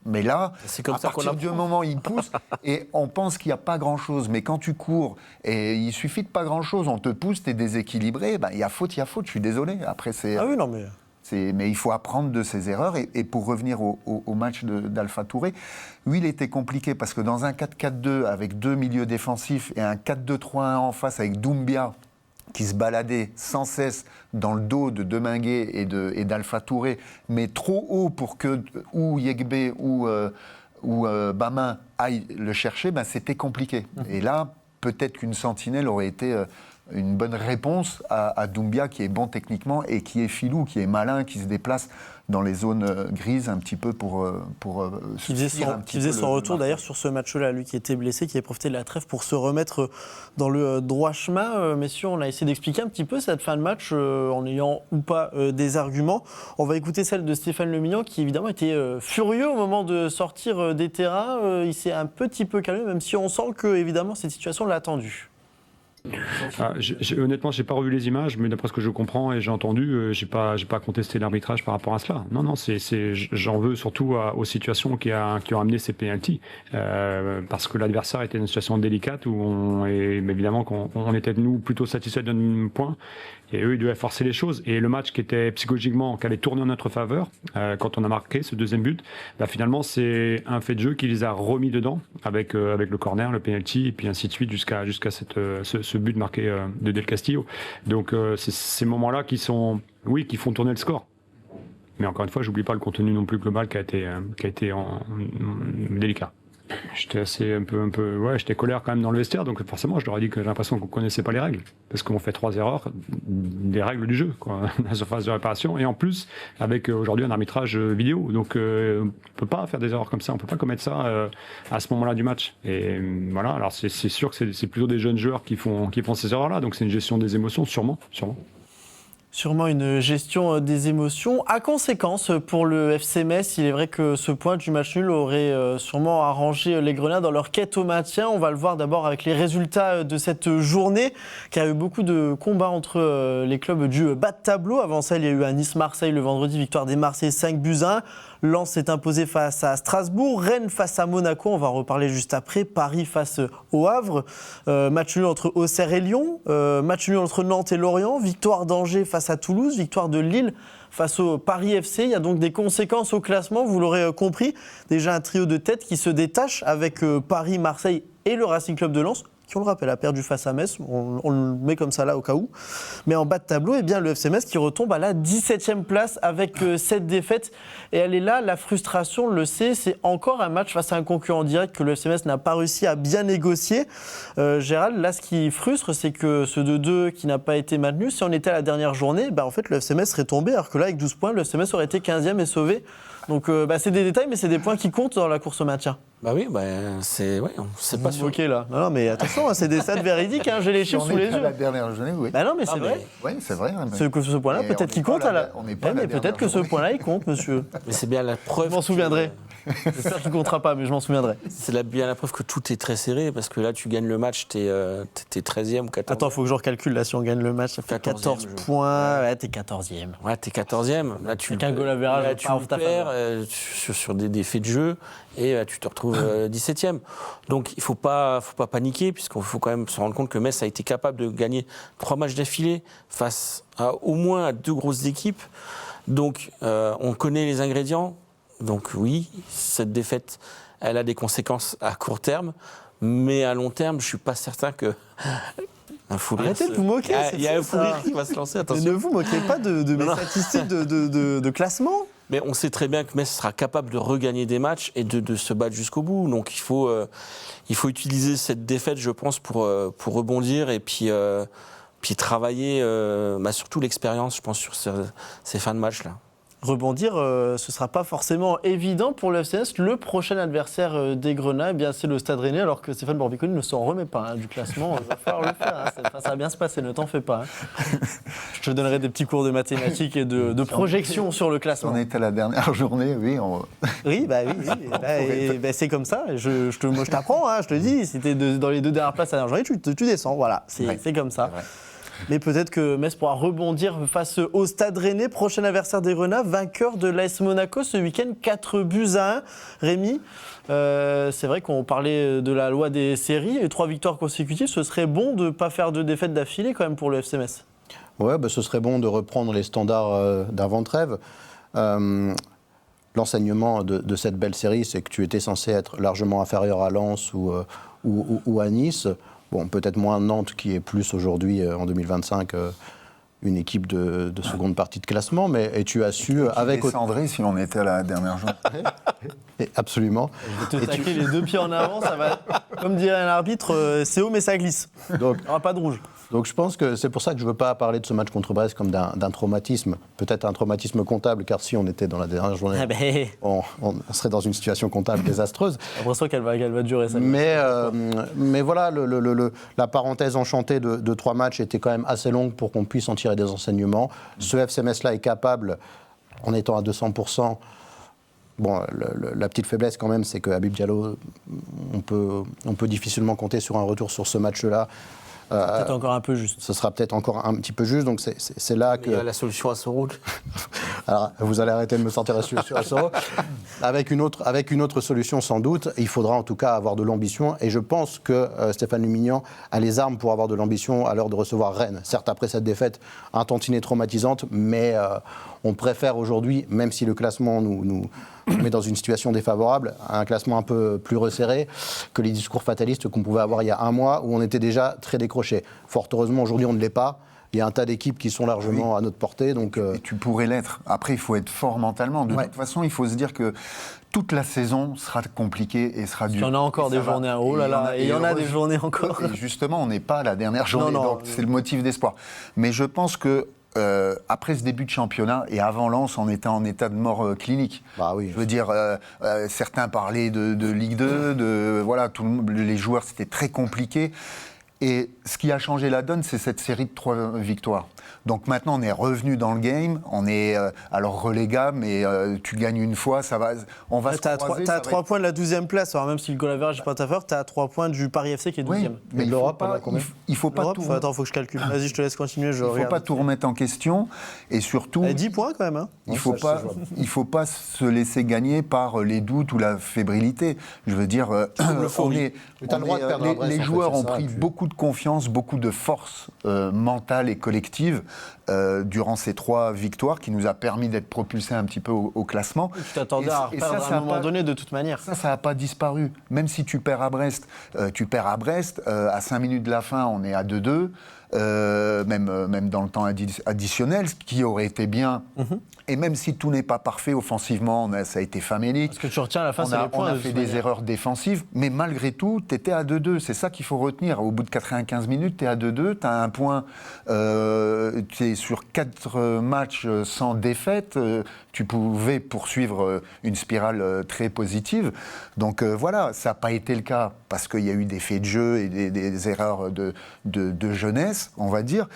Mais là, C'est comme à ça qu'on partir du apprend. moment où il pousse, et on pense qu'il n'y a pas grand-chose, mais quand tu cours, et il suffit de pas grand-chose, on te pousse, tu es déséquilibré, il y a faute, je suis désolé. Après, Ah oui, non, mais. mais il faut apprendre de ses erreurs. Et pour revenir au match d'Alpha Touré, oui, il était compliqué parce que dans un 4-4-2 avec 2 milieux défensifs et un 4-2-3-1 en face avec Doumbia qui se baladait sans cesse dans le dos de Deminguet et d'Alpha Touré, mais trop haut pour que ou Yegbe ou Bamin aillent le chercher, c'était compliqué. Et là, peut-être qu'une sentinelle aurait été une bonne réponse à Doumbia qui est bon techniquement et qui est filou, qui est malin, qui se déplace dans les zones grises un petit peu pour Qui faisait son retour d'ailleurs sur ce match-là, lui qui était blessé, qui a profité de la trêve pour se remettre dans le droit chemin. Messieurs, on a essayé d'expliquer un petit peu cette fin de match en ayant ou pas des arguments. On va écouter celle de Stéphane Lemignan qui évidemment était furieux au moment de sortir des terrains. Il s'est un petit peu calmé, même si on sent que évidemment cette situation l'a attendu. Honnêtement, j'ai pas revu les images, mais d'après ce que je comprends et j'ai entendu, j'ai pas contesté l'arbitrage par rapport à cela. Non, j'en veux surtout aux situations qui ont amené ces pénaltys, parce que l'adversaire était dans une situation délicate où évidemment qu'on était nous plutôt satisfaits d'un point. Et eux, ils devaient forcer les choses. Et le match qui était psychologiquement, qui allait tourner en notre faveur, quand on a marqué ce deuxième but, finalement, c'est un fait de jeu qui les a remis dedans, avec le corner, le penalty, et puis ainsi de suite, jusqu'à ce but marqué de Del Castillo. Donc, c'est ces moments-là qui font tourner le score. Mais encore une fois, j'oublie pas le contenu non plus global qui a été délicat. J'étais j'étais colère quand même dans le vestiaire, donc forcément je leur ai dit que j'ai l'impression qu'on connaissait pas les règles, parce qu'on fait 3 erreurs des règles du jeu, la surface de réparation, et en plus avec aujourd'hui un arbitrage vidéo, donc on peut pas faire des erreurs comme ça, on peut pas commettre ça à ce moment-là du match. Et voilà, alors c'est sûr que c'est plutôt des jeunes joueurs qui font ces erreurs-là, donc c'est une gestion des émotions, sûrement. Sûrement une gestion des émotions. À conséquence, pour le FC Metz, il est vrai que ce point du match nul aurait sûrement arrangé les Grenats dans leur quête au maintien. On va le voir d'abord avec les résultats de cette journée, car il y a eu beaucoup de combats entre les clubs du bas de tableau. Avant ça, il y a eu un Nice-Marseille le vendredi, victoire des Marseillais 5-1. Lens s'est imposé face à Strasbourg, Rennes face à Monaco, on va en reparler juste après, Paris face au Havre, match nul entre Auxerre et Lyon, match nul entre Nantes et Lorient, victoire d'Angers face à Toulouse, victoire de Lille face au Paris FC. Il y a donc des conséquences au classement, vous l'aurez compris, déjà un trio de tête qui se détache avec Paris, Marseille et le Racing Club de Lens, qui, on le rappelle, a perdu face à Metz. On le met comme ça là au cas où. Mais en bas de tableau, eh bien, le FC Metz qui retombe à la 17e place avec 7 défaites. Et elle est là, la frustration, on le sait, c'est encore un match face à un concurrent direct que le FC Metz n'a pas réussi à bien négocier. Gérald, là, ce qui frustre, c'est que ce 2-2 qui n'a pas été maintenu, si on était à la dernière journée, en fait, le FC Metz serait tombé, alors que là, avec 12 points, le FC Metz aurait été 15e et sauvé. Donc, c'est des détails, mais c'est des points qui comptent dans la course au maintien. C'est pas sûr. Ok là. Non, mais attention, c'est des stats véridiques. J'ai les chiffres sous les yeux. La dernière journée, oui. Non, mais c'est vrai. Oui, c'est vrai. Ce point-là, peut-être qu'il compte. Mais peut-être que ce point-là, il compte, monsieur. Mais c'est bien la preuve. Je m'en souviendrai. J'espère qu'il ne comptera pas, mais je m'en souviendrai. C'est bien la preuve que tout est très serré, parce que là, tu gagnes le match, t'es 13e ou 14e. Attends, il faut que je recalcule. Là, si on gagne le match, ça fait 14 points. Ouais, t'es 14e. Ouais, t'es 14e. Là, tu perds sur des faits de jeu, et tu te retrouves 17e. Donc, il ne faut pas paniquer, puisqu'il faut quand même se rendre compte que Metz a été capable de gagner 3 matchs d'affilée face au moins à 2 grosses équipes. Donc, on connaît les ingrédients. Donc oui, cette défaite, elle a des conséquences à court terme, mais à long terme, je ne suis pas certain que... Arrêtez de vous moquer. Il y a un fou rire qui va se lancer, attention. Ne vous moquez pas de mes statistiques de classement. Mais on sait très bien que Metz sera capable de regagner des matchs et de se battre jusqu'au bout. Donc il faut utiliser cette défaite, je pense, pour rebondir et puis travailler surtout l'expérience, je pense, sur ces fins de match-là. Rebondir, ce ne sera pas forcément évident pour le FC Metz. Le prochain adversaire des Grenats, c'est le Stade Rennais, alors que Stéphane Borbiconi ne s'en remet pas du classement. Il va falloir le faire. Ça va bien se passer, ne t'en fais pas. Je te donnerai des petits cours de mathématiques et de projection sur le classement. On est à la dernière journée, oui. Oui, c'est comme ça. Moi, je t'apprends, je te dis. Si tu es dans les 2 dernières places à la dernière journée, tu descends. Voilà, c'est comme ça. Mais peut-être que Metz pourra rebondir face au Stade Rennais, prochain adversaire des Grenats, vainqueur de l'AS Monaco ce week-end, 4-1. Rémi, c'est vrai qu'on parlait de la loi des séries, et 3 victoires consécutives, ce serait bon de ne pas faire de défaites d'affilée quand même pour le FC Metz. Ouais, ce serait bon de reprendre les standards d'avant-trêve. L'enseignement de cette belle série, c'est que tu étais censé être largement inférieur à Lens ou à Nice. Bon, peut-être moins Nantes, qui est plus aujourd'hui, en 2025, une équipe de seconde partie de classement, mais tu as su... avec descendrait si on était à la dernière journée. Absolument. Je vais te taquer les 2 pieds en avant, ça va... Comme dirait un arbitre, c'est haut mais ça glisse. Donc, il n'y aura pas de rouge. Donc je pense que c'est pour ça que je ne veux pas parler de ce match contre Brest comme d'un traumatisme, peut-être un traumatisme comptable, car si on était dans la dernière journée, on serait dans une situation comptable désastreuse. J'ai l'impression qu'elle va durer, ça. Mais voilà, la parenthèse enchantée de 3 matchs était quand même assez longue pour qu'on puisse en tirer des enseignements. Ce FC Metz-là est capable, en étant à 200%, bon, la petite faiblesse quand même, c'est que Habib Diallo, on peut difficilement compter sur un retour sur ce match-là. Peut-être encore un peu juste. Ce sera peut-être encore un petit peu juste, donc c'est là que... Il y a la solution à ce rôle. Alors, vous allez arrêter de me sortir sur Assoro. Avec une autre solution, sans doute, il faudra en tout cas avoir de l'ambition. Et je pense que Stéphane Lumignan a les armes pour avoir de l'ambition à l'heure de recevoir Rennes. Certes, après cette défaite, un tantinet traumatisante, mais on préfère aujourd'hui, même si le classement nous met dans une situation défavorable, un classement un peu plus resserré que les discours fatalistes qu'on pouvait avoir il y a un mois, où on était déjà très décroché. Fort heureusement, aujourd'hui, on ne l'est pas. Il y a un tas d'équipes qui sont largement à notre portée. Donc, Et tu pourrais l'être. Après, il faut être fort mentalement. De toute façon, il faut se dire que toute la saison sera compliquée et sera dure. Il y en a encore des journées. Oh là là, il y en a des journées encore. Et justement, on n'est pas à la dernière journée, donc c'est le motif d'espoir. Mais je pense que après ce début de championnat et avant Lens, on était en état de mort clinique. Bah oui. Je veux dire, certains parlaient de Ligue 2, voilà, les joueurs, c'était très compliqué. Et ce qui a changé la donne, c'est cette série de 3 victoires. Donc maintenant, on est revenu dans le game. On est alors relégable, mais tu gagnes une fois, ça va. On va se croiser. T'as 3 points de la 12e place. Alors même si le goal average n'est pas ta faveur, t'as 3 points du Paris FC qui est 12e. Oui, mais il l'Europe, faut pas tout. Attends, faut que je calcule. Vas-y, je te laisse continuer. Il ne faut pas tout remettre en question. Et surtout. 10 points quand même. Hein. Il ne faut pas se laisser gagner par les doutes ou la fébrilité. Je veux dire, les joueurs ont pris beaucoup de confiance, beaucoup de force mentale et collective durant ces 3 victoires qui nous a permis d'être propulsés un petit peu au classement. Tu t'attendais à perdre à un moment donné de toute manière. Ça n'a pas disparu. Même si tu perds à Brest, à 5 minutes de la fin, on est à 2-2. Même dans le temps additionnel, ce qui aurait été bien. Et même si tout n'est pas parfait offensivement, ça a été famélique. Ce que tu retiens à la fin, c'est les points. On a fait des erreurs défensives, mais malgré tout, tu étais à 2-2. C'est ça qu'il faut retenir. Au bout de 95 minutes, tu es à 2-2, tu as un point, tu es sur 4 matchs sans défaite. Tu pouvais poursuivre une spirale très positive. Donc voilà, ça n'a pas été le cas parce qu'il y a eu des faits de jeu et des erreurs de jeunesse, on va dire.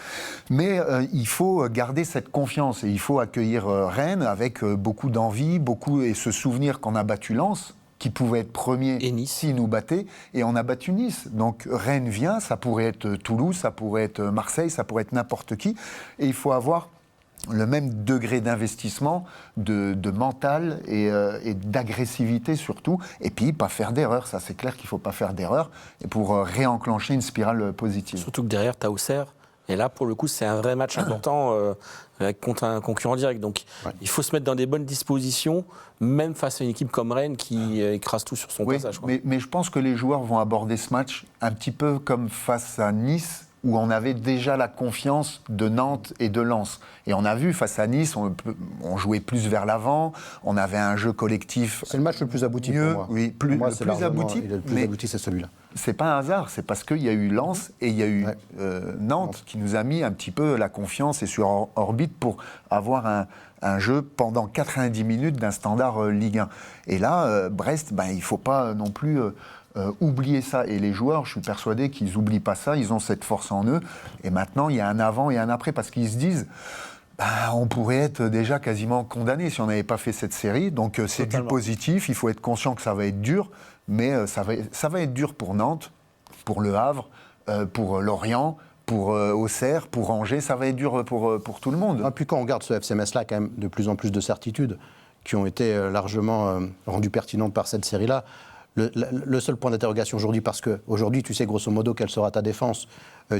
Mais il faut garder cette confiance et il faut accueillir Rennes avec beaucoup d'envie, et se souvenir qu'on a battu Lens, qui pouvait être premier s'ils nous battaient, et on a battu Nice. Donc Rennes vient, ça pourrait être Toulouse, ça pourrait être Marseille, ça pourrait être n'importe qui, et il faut avoir le même degré d'investissement, de mental et d'agressivité surtout, et puis pas faire d'erreur. Ça, c'est clair qu'il ne faut pas faire d'erreur et pour réenclencher une spirale positive. Surtout que derrière, tu as Auxerre, et là, pour le coup, c'est un vrai match important contre un concurrent direct. Donc, il faut se mettre dans des bonnes dispositions, même face à une équipe comme Rennes qui écrase tout sur son passage. Mais je pense que les joueurs vont aborder ce match un petit peu comme face à Nice, où on avait déjà la confiance de Nantes et de Lens. Et on a vu, face à Nice, on jouait plus vers l'avant, on avait un jeu collectif. C'est le match le plus abouti mieux, pour moi. Oui, pour moi, le plus abouti. Le plus abouti, c'est celui-là. C'est pas un hasard, c'est parce qu'il y a eu Lens et il y a eu Nantes qui nous a mis un petit peu la confiance et sur orbite pour avoir un jeu pendant 90 minutes d'un standard Ligue 1. Et là, Brest, il ne faut pas non plus... oublier ça. Et les joueurs, je suis persuadé qu'ils n'oublient pas ça, ils ont cette force en eux. Et maintenant, il y a un avant et un après, parce qu'ils se disent, on pourrait être déjà quasiment condamné si on n'avait pas fait cette série. Donc c'est du positif, il faut être conscient que ça va être dur, mais ça va être dur pour Nantes, pour Le Havre, pour Lorient, pour Auxerre, pour Angers, ça va être dur pour tout le monde. Et puis quand on regarde ce FC Metz-là, quand même de plus en plus de certitudes qui ont été largement rendues pertinentes par cette série-là. Le seul point d'interrogation aujourd'hui, parce qu'aujourd'hui, tu sais grosso modo quelle sera ta défense,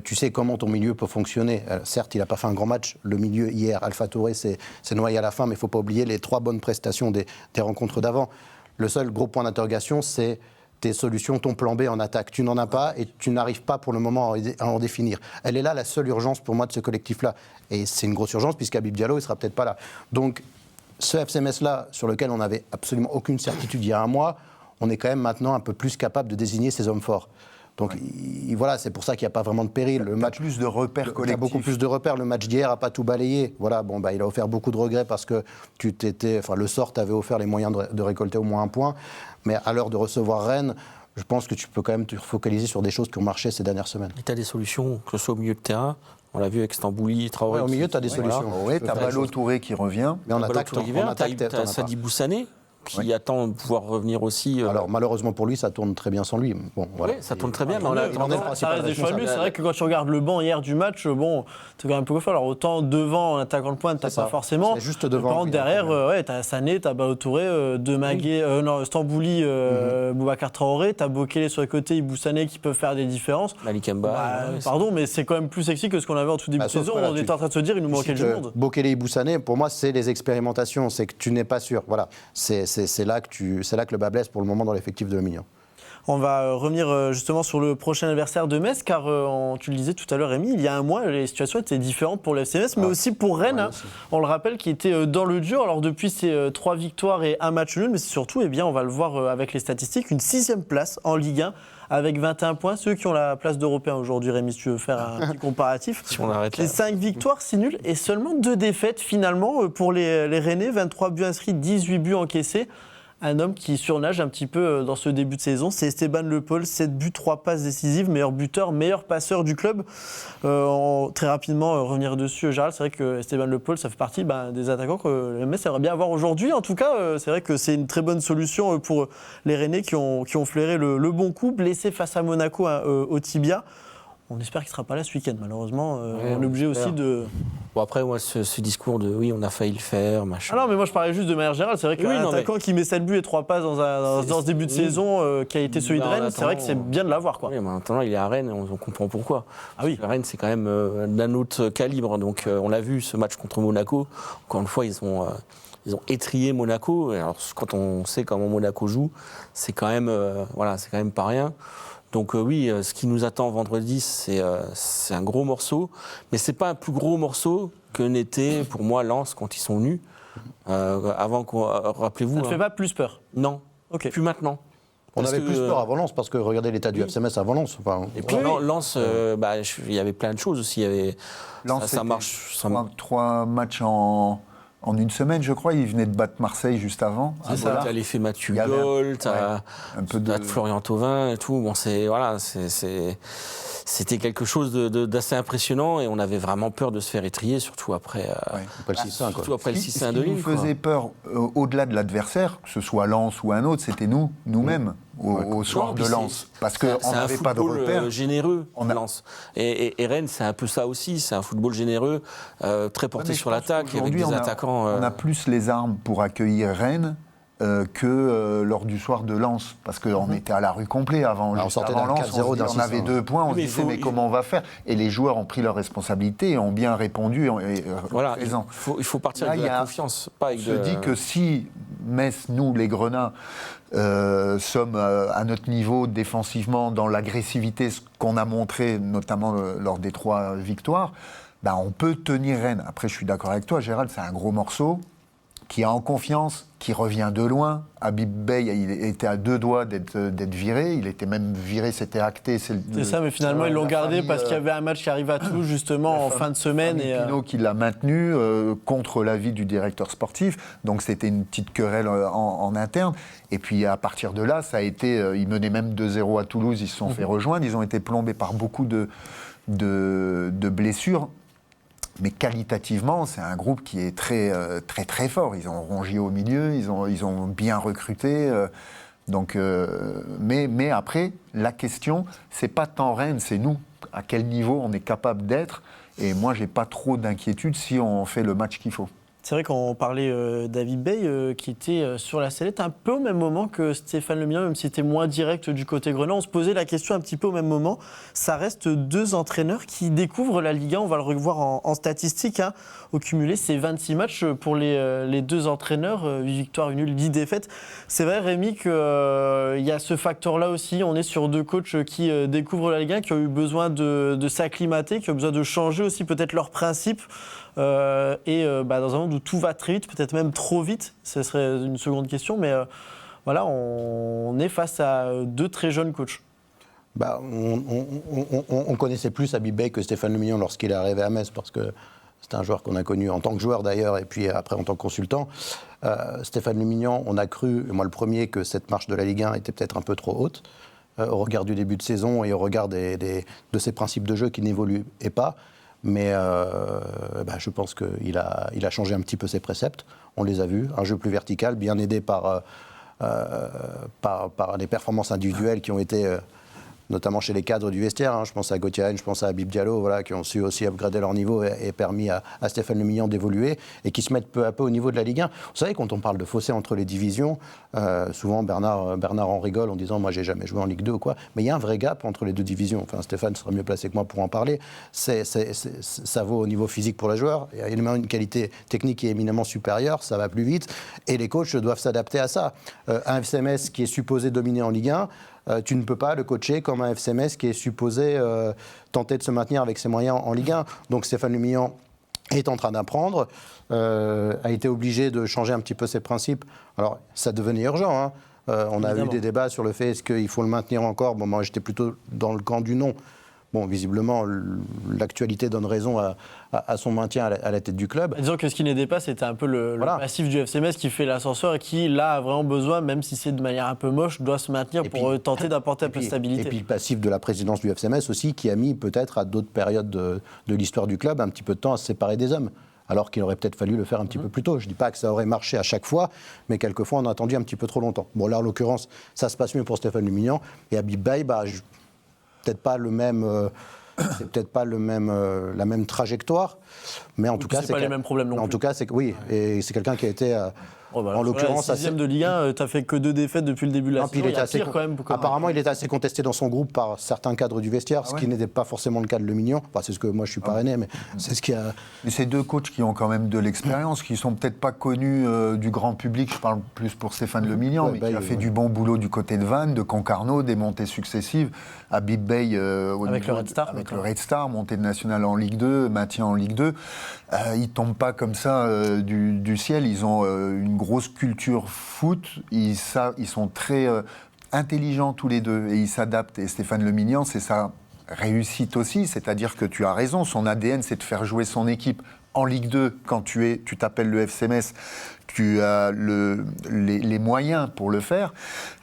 tu sais comment ton milieu peut fonctionner. Certes, il n'a pas fait un grand match, le milieu hier, Alpha Touré s'est noyé à la fin, mais il ne faut pas oublier les 3 bonnes prestations des rencontres d'avant. Le seul gros point d'interrogation, c'est tes solutions, ton plan B en attaque. Tu n'en as pas et tu n'arrives pas pour le moment à en définir. Elle est là la seule urgence pour moi de ce collectif-là. Et c'est une grosse urgence puisqu'Habib Diallo, il ne sera peut-être pas là. Donc, ce FC Metz-là, sur lequel on n'avait absolument aucune certitude il y a un mois, on est quand même maintenant un peu plus capable de désigner ces hommes forts. Donc voilà, c'est pour ça qu'il n'y a pas vraiment de péril. Le match, plus de repères collectifs. Il y a beaucoup plus de repères. Le match d'hier n'a pas tout balayé. Voilà, il a offert beaucoup de regrets parce que le sort t'avait offert les moyens de récolter au moins un point. Mais à l'heure de recevoir Rennes, je pense que tu peux quand même te focaliser sur des choses qui ont marché ces dernières semaines. Et tu as des solutions, que ce soit au milieu de terrain. On l'a vu avec Stambouli, Traoré. Au milieu, tu as des solutions. Oui, tu as Ballot Touré qui revient. Mais en attaque, tu as Sadibou Sané. qui attend de pouvoir revenir aussi. Alors malheureusement pour lui, ça tourne très bien sans lui. Bon, voilà. Oui, ça tourne très bien, mais on on a- a on est le Ça principal reste des choix de lui. responsable. C'est vrai que quand tu regardes le banc hier du match, bon, c'est quand même un peu coiffé. Alors autant devant, en attaquant le point, t'as C'est ça. pas forcément. C'est juste devant, Par contre, il y a un derrière, problème. ouais, t'as Sané, t'as Baotouré, Stambouli, Boubacar Traoré, t'as Bokele sur le côté, Ibou Sané qui peuvent faire des différences. Malik Mba. Bah, ouais, pardon, mais c'est quand même plus sexy que ce qu'on avait en tout début Bah, de sauf saison. que là, On tu- était en train de se dire, il nous manquait du monde. Bokele et Boussane, pour moi, c'est les expérimentations. C'est que tu n'es pas sûr. Voilà. C'est là que le bas blesse pour le moment dans l'effectif de Mignon. On va revenir justement sur le prochain adversaire de Metz, car tu le disais tout à l'heure, Rémi, il y a un mois, les situations étaient différentes pour le FC Metz, mais aussi pour Rennes. Ouais, Hein. aussi. On le rappelle, qui était dans le dur. Alors depuis ces 3 victoires et un match nul, mais c'est surtout, eh bien, on va le voir avec les statistiques, une 6e place en Ligue 1 avec 21 points. Ceux qui ont la place d'Européen aujourd'hui, Rémi, si tu veux faire un petit comparatif. Si on arrête là. Les 5 victoires, 6 nuls et seulement 2 défaites finalement pour les Rennais. 23 buts inscrits, 18 buts encaissés. Un homme qui surnage un petit peu dans ce début de saison, c'est Esteban Le Paul, 7 buts, 3 passes décisives, meilleur buteur, meilleur passeur du club. Très rapidement, revenir dessus, Gérald, c'est vrai que Esteban Le Paul, ça fait partie des attaquants que le Metz aimerait bien avoir aujourd'hui. En tout cas, c'est vrai que c'est une très bonne solution pour les Rennais qui ont flairé le bon coup, blessé face à Monaco au tibia. On espère qu'il ne sera pas là ce week-end, malheureusement. On est obligé aussi de... Bon, après, moi, ce discours de oui, on a failli le faire, machin. Ah non, mais moi je parlais juste de manière générale. C'est vrai qu'un Oui, non, attaquant qui met 7 buts et 3 passes dans ce début de saison qui a été celui de Bah, en Rennes, c'est vrai que c'est attendant, bien de l'avoir. Quoi. Oui, mais maintenant, il est à Rennes, on comprend pourquoi. Ah oui. Parce que Rennes, c'est quand même d'un autre calibre. Donc, on l'a vu, ce match contre Monaco. Encore une fois, ils ont étrié Monaco. Alors, quand on sait comment Monaco joue, c'est quand même, c'est quand même pas rien. Donc oui, ce qui nous attend vendredi, c'est un gros morceau. Mais c'est pas un plus gros morceau que n'était, pour moi, Lens quand ils sont venus. Avant qu'on... rappelez-vous... Ça ne te fait pas plus peur? Non, Ok. plus maintenant. On Parce avait que, plus peur avant Lens parce que regardez l'état du FC Metz avant Lens. Enfin, Et puis Lens, il y avait plein de choses aussi. Il y avait, Lens, ça marche. Ça, 3 matchs en une semaine, je crois. Ils venaient de battre Marseille juste avant. c'est ça, t'as l'effet Mathieu Il y avait Gol, t'as un peu de... t'as Florian Thauvin et tout. Bon, c'était quelque chose d'assez impressionnant et on avait vraiment peur de se faire étrier, surtout après, pas le 6-1, quoi. surtout après le Ce 6-1 qui de nous Lille. quoi. faisait peur, au-delà de l'adversaire, que ce soit Lens ou un autre, c'était nous-mêmes, au soir Non, de puis Lens. Parce c'est qu'on un n'avait pas de football, repères. généreux, On a- Lens. Et Rennes, c'est un peu ça aussi. C'est un football généreux, très porté Mais je sur pense l'attaque, avec qu'aujourd'hui, des on a- attaquants. On a plus les armes pour accueillir Rennes que lors du soir de Lens. Parce qu'on était à la rue complet avant. Ah, on Juste sortait avant d'un Lens, 4-0 d'un on avait 6-1. 2 points, on se Mais disait mais il- comment on va faire? Et les joueurs ont pris leurs responsabilités et ont bien répondu et Voilà, présent. il faut partir Là, avec il de y la a- confiance. Pas avec On se dit que si Metz, nous, les Grenats, sommes à notre niveau défensivement dans l'agressivité, ce qu'on a montré notamment lors des 3 victoires, ben, on peut tenir Rennes. Après, je suis d'accord avec toi, Gérald, c'est un gros morceau qui est en confiance, qui revient de loin. Habib Bey, il était à 2 doigts d'être viré. Il était même viré, c'était acté. C'est ça, mais finalement, ils l'ont gardé parce qu'il y avait un match qui arrivait à Toulouse, justement, en fin de semaine. Et, Pino qui l'a maintenu contre l'avis du directeur sportif. Donc c'était une petite querelle en interne. Et puis à partir de là, ça a été. Ils menaient même 2-0 à Toulouse. Ils se sont fait rejoindre. Ils ont été plombés par beaucoup de blessures. Mais qualitativement, c'est un groupe qui est très fort. Ils ont Rongier au milieu. Ils ont bien recruté. Mais après, la question, c'est pas tant Rennes, c'est nous. À quel niveau on est capable d'être. Et moi, j'ai pas trop d'inquiétude si on fait le match qu'il faut. C'est vrai qu'on parlait d'Habib Bey qui était sur la sellette un peu au même moment que Stéphane Lemien, même si c'était moins direct du côté grenat. On se posait la question un petit peu au même moment. Ça reste 2 entraîneurs qui découvrent la Ligue 1. On va le revoir en statistiques. Hein. Au cumulé, c'est 26 matchs pour les 2 entraîneurs. 8 victoires, 1 nulle, 10 défaites. C'est vrai, Rémi, qu'il y a ce facteur-là aussi. On est sur 2 coachs qui découvrent la Ligue 1, qui ont eu besoin de s'acclimater, qui ont besoin de changer aussi peut-être leurs principes. Dans un monde où tout va très vite, peut-être même trop vite, ce serait une seconde question, mais voilà, on est face à 2 très jeunes coachs. Bah, on connaissait plus Habib Bey que Stéphane Lemignon lorsqu'il est arrivé à Metz, parce que c'est un joueur qu'on a connu en tant que joueur d'ailleurs, et puis après en tant que consultant. Stéphane Lemignon, on a cru, moi le premier, que cette marche de la Ligue 1 était peut-être un peu trop haute, au regard du début de saison et au regard de ses principes de jeu qui n'évoluaient pas. Mais je pense qu'il a changé un petit peu ses préceptes. On les a vus. Un jeu plus vertical, bien aidé par les performances individuelles qui ont été, notamment chez les cadres du vestiaire. Je pense à Gauthier Rennes, je pense à Habib Diallo, voilà, qui ont su aussi upgrader leur niveau et permis à Stéphane Le Millan d'évoluer et qui se mettent peu à peu au niveau de la Ligue 1. Vous savez, quand on parle de fossé entre les divisions, souvent Bernard en rigole en disant « moi j'ai jamais joué en Ligue 2 ou quoi », mais il y a un vrai gap entre les deux divisions. Enfin, Stéphane sera mieux placé que moi pour en parler. Ça vaut au niveau physique pour les joueurs, il y a une qualité technique qui est éminemment supérieure, ça va plus vite, et les coachs doivent s'adapter à ça. Un FCMS qui est supposé dominer en Ligue 1, tu ne peux pas le coacher comme un FCMS qui est supposé tenter de se maintenir avec ses moyens en Ligue 1. Donc Stéphane Le Millan est en train d'apprendre, a été obligé de changer un petit peu ses principes. Alors ça devenait urgent. On a eu des débats sur le fait est-ce qu'il faut le maintenir encore. Bon, moi j'étais plutôt dans le camp du non. Bon, visiblement, l'actualité donne raison à son maintien à la tête du club. Disons que ce qui n'aidait pas, c'était un peu le passif du FCMS qui fait l'ascenseur et qui, là, a vraiment besoin, même si c'est de manière un peu moche, doit se maintenir pour tenter d'apporter un peu de stabilité. Et puis le passif de la présidence du FCMS aussi, qui a mis peut-être à d'autres périodes de l'histoire du club un petit peu de temps à se séparer des hommes. Alors qu'il aurait peut-être fallu le faire un petit peu plus tôt. Je ne dis pas que ça aurait marché à chaque fois, mais quelquefois on a attendu un petit peu trop longtemps. Bon, là, en l'occurrence, ça se passe mieux pour Stéphane Le Millan. Et Habib Beye, peut-être pas le même, c'est peut-être pas la même trajectoire, mais en tout cas, c'est pas les mêmes problèmes non plus. En tout cas, oui, et c'est quelqu'un qui a été en l'occurrence la 6e de Ligue 1, t'as fait que 2 défaites depuis le début de la saison. Il y a pire quand même. Apparemment, il était assez contesté dans son groupe par certains cadres du vestiaire, ce qui n'était pas forcément le cas de Le Millan. Enfin, c'est ce que moi je suis parrainé, mais c'est ce qui a. Mais c'est deux coachs qui ont quand même de l'expérience, qui sont peut-être pas connus du grand public. Je parle plus pour Stéphane Le Millan, mais qui a fait du bon boulot du côté de Vannes, de Concarneau, des montées successives. Habib Beye avec le Red Star, le Red Star, montée de nationale en Ligue 2, maintien en Ligue 2. Ils tombent pas comme ça du ciel. Ils ont une grosse culture foot. Ils sont très intelligents tous les deux et ils s'adaptent. Et Stéphane Le Millan, c'est sa réussite aussi. C'est-à-dire que tu as raison. Son ADN, c'est de faire jouer son équipe en Ligue 2. Quand tu t'appelles le FCMS, tu as les moyens pour le faire.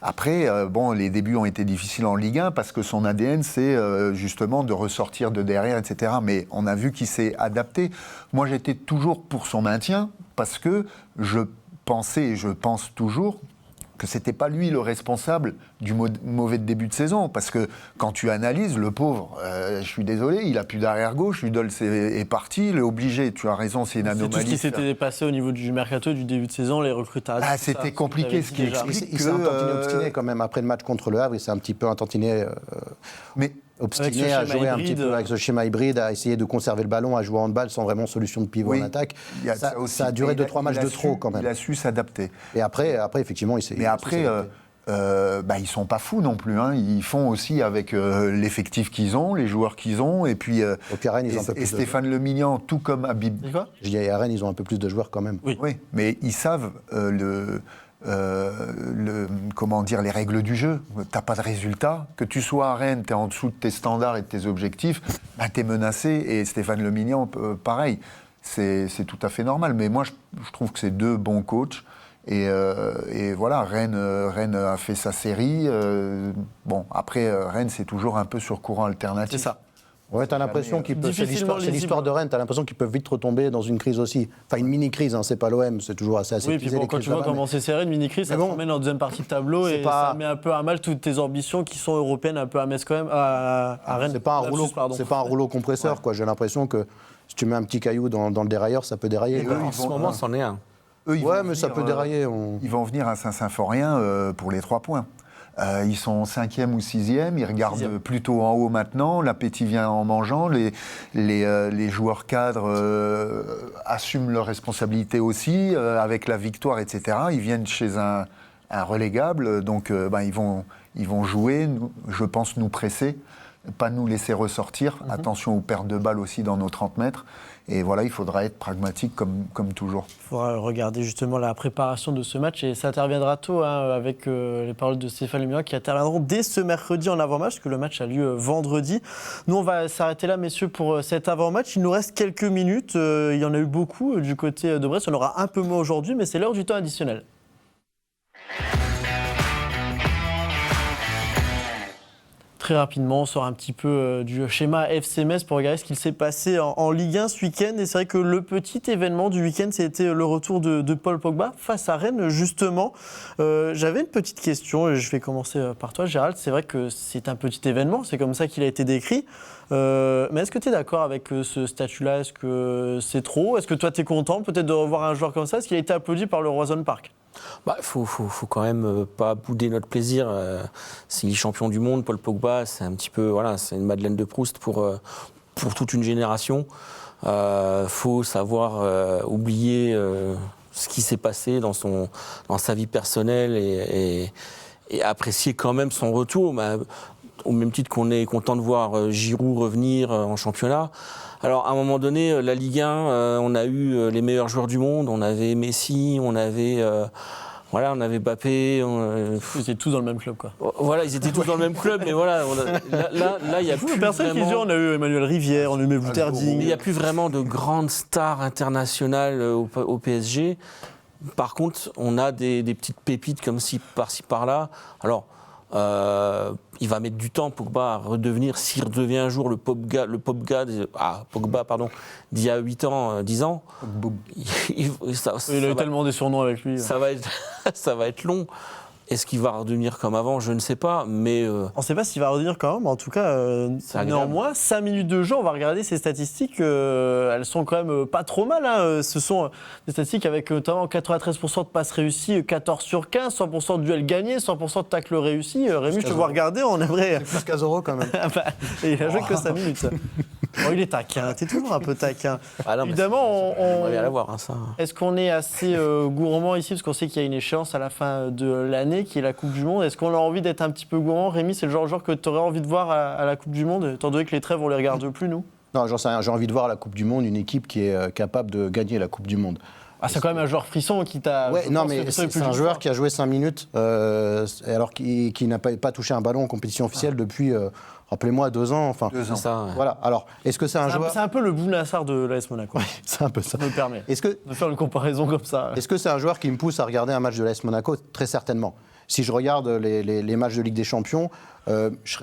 Après, les débuts ont été difficiles en Ligue 1 parce que son ADN, c'est justement de ressortir de derrière, etc. Mais on a vu qu'il s'est adapté. Moi, j'étais toujours pour son maintien parce que je pensais, et je pense toujours, que c'était pas lui le responsable du mauvais début de saison. Parce que quand tu analyses, le pauvre, je suis désolé, il a plus d'arrière gauche, Udol est parti, il est obligé, tu as raison, c'est une anomalie. C'est tout ce qui s'était passé au niveau du mercato du début de saison, les recrutages. C'était compliqué, ce qui explique il s'est un tantinet obstiné quand même après le match contre le Havre, il s'est un petit peu un tantinet obstiné à jouer un petit peu avec ce schéma hybride, à essayer de conserver le ballon, à jouer en handball sans vraiment solution de pivot en attaque. Ça a duré 2-3 matchs de trop quand même. Il a su s'adapter. Et après effectivement, il s'est. Mais après, ils sont pas fous non plus. Ils font aussi avec l'effectif qu'ils ont, les joueurs qu'ils ont, et puis Stéphane Le Millan, tout comme Habib. Je dis à Rennes, ils ont un peu plus de joueurs quand même. Oui, mais ils savent les règles du jeu. T'as pas de résultat. Que tu sois à Rennes, t'es en dessous de tes standards et de tes objectifs, t'es menacé. Et Stéphane Le Millan, pareil. C'est tout à fait normal. Mais moi, je trouve que c'est deux bons coachs. Et voilà, Rennes a fait sa série. Après, Rennes, c'est toujours un peu sur courant alternatif. C'est ça. Ouais, t'as l'impression qu'ils peuvent. C'est l'histoire de Rennes. T'as l'impression qu'ils peuvent vite retomber dans une crise aussi. Enfin, une mini-crise. C'est pas l'OM. C'est toujours assez. Oui, puis quand tu vois comment c'est serré, une mini-crise, ça te ramène en deuxième partie de tableau et ça met un peu à mal toutes tes ambitions qui sont européennes, un peu à Metz quand même, à Rennes. C'est pas un rouleau compresseur, quoi. J'ai l'impression que si tu mets un petit caillou dans le dérailleur, ça peut dérailler. En ce moment, c'en est un. Mais ça peut dérailler. Ils vont venir à Saint-Symphorien pour les 3 points. Ils sont 5e ou 6e, ils regardent plutôt en haut maintenant, l'appétit vient en mangeant, les joueurs cadres assument leurs responsabilités aussi, avec la victoire, etc. Ils viennent chez un relégable, donc ils vont jouer, je pense nous presser, pas nous laisser ressortir. Attention aux pertes de balles aussi dans nos 30 mètres. Et voilà, il faudra être pragmatique comme toujours. Il faudra regarder justement la préparation de ce match et ça interviendra tôt avec les paroles de Stéphane Le Millan qui interviendront dès ce mercredi en avant-match, parce que le match a lieu vendredi. Nous, on va s'arrêter là, messieurs, pour cet avant-match. Il nous reste quelques minutes. Il y en a eu beaucoup du côté de Brest. On aura un peu moins aujourd'hui, mais c'est l'heure du temps additionnel. Très rapidement, on sort un petit peu du schéma FC Metz pour regarder ce qu'il s'est passé en Ligue 1 ce week-end. Et c'est vrai que le petit événement du week-end, c'était le retour de Paul Pogba face à Rennes, justement. J'avais une petite question, et je vais commencer par toi, Gérald. C'est vrai que c'est un petit événement, c'est comme ça qu'il a été décrit. Mais est-ce que tu es d'accord avec ce statut-là? Est-ce que c'est trop? Est-ce que toi, tu es content peut-être de revoir un joueur comme ça? Est-ce qu'il a été applaudi par le Roison Park? Faut quand même pas bouder notre plaisir. S'il est champion du monde, Paul Pogba, c'est un petit peu, voilà, c'est une Madeleine de Proust pour toute une génération. Faut savoir oublier ce qui s'est passé dans sa vie personnelle et apprécier quand même son retour. Au même titre qu'on est content de voir Giroud revenir en championnat. Alors, à un moment donné, la Ligue 1, on a eu les meilleurs joueurs du monde. On avait Messi, on avait Mbappé. Ils étaient tous dans le même club, quoi. Voilà, ils étaient tous dans le même club, mais voilà, là, il y a plus personne vraiment... qui dit on a eu Emmanuel Rivière, on a eu Bouterding. Il n'y a plus vraiment de grandes stars internationales au PSG. Par contre, on a des petites pépites comme par-ci, par-là. Alors, il va mettre du temps, Pogba, à redevenir, s'il redevient un jour le Pogba d'il y a 8 ans, 10 ans. Il a eu tellement des surnoms avec lui. Ça va être long. Est-ce qu'il va redevenir comme avant? Je ne sais pas, mais... On ne sait pas s'il va redevenir quand même, mais en tout cas, néanmoins, 5 minutes de jeu, on va regarder ces statistiques, elles sont quand même pas trop mal. Hein. Ce sont des statistiques avec notamment 93% de passes réussies, 14 sur 15, 100% de duels gagnés, 100% de tacles réussis. Rémi, je te vois regarder, on aimerait... C'est plus qu'Azoro quand même. Et il a joué que 5 minutes. Bon, il est taquin, t'es toujours un peu taquin. Ah non, évidemment, on va bien la voir, hein, ça. Est-ce qu'on est assez gourmand ici, parce qu'on sait qu'il y a une échéance à la fin de l'année, qui est la Coupe du Monde. Est-ce qu'on a envie d'être un petit peu gourmand? Rémi, c'est le genre de joueur que tu aurais envie de voir à la Coupe du Monde, étant donné que les trêves, on les regarde plus, nous? Non, j'en sais rien. J'ai envie de voir à la Coupe du Monde une équipe qui est capable de gagner la Coupe du Monde. Ah, c'est quand même un joueur frisson qui t'a... Ouais, non, mais c'est un joueur qui a joué 5 minutes, alors qu'il n'a pas touché un ballon en compétition officielle depuis, rappelez-moi, 2 ans. Enfin, 2 ans. Ça, ouais. voilà. Alors, est-ce que c'est un joueur... C'est un peu le Bounassar de l'AS Monaco. Ouais, c'est un peu ça. Ça me permet Est-ce que... de faire une comparaison comme ça. Est-ce que c'est un joueur qui me pousse à regarder un match de l'AS Monaco? Très certainement. Si je regarde les matchs de Ligue des Champions,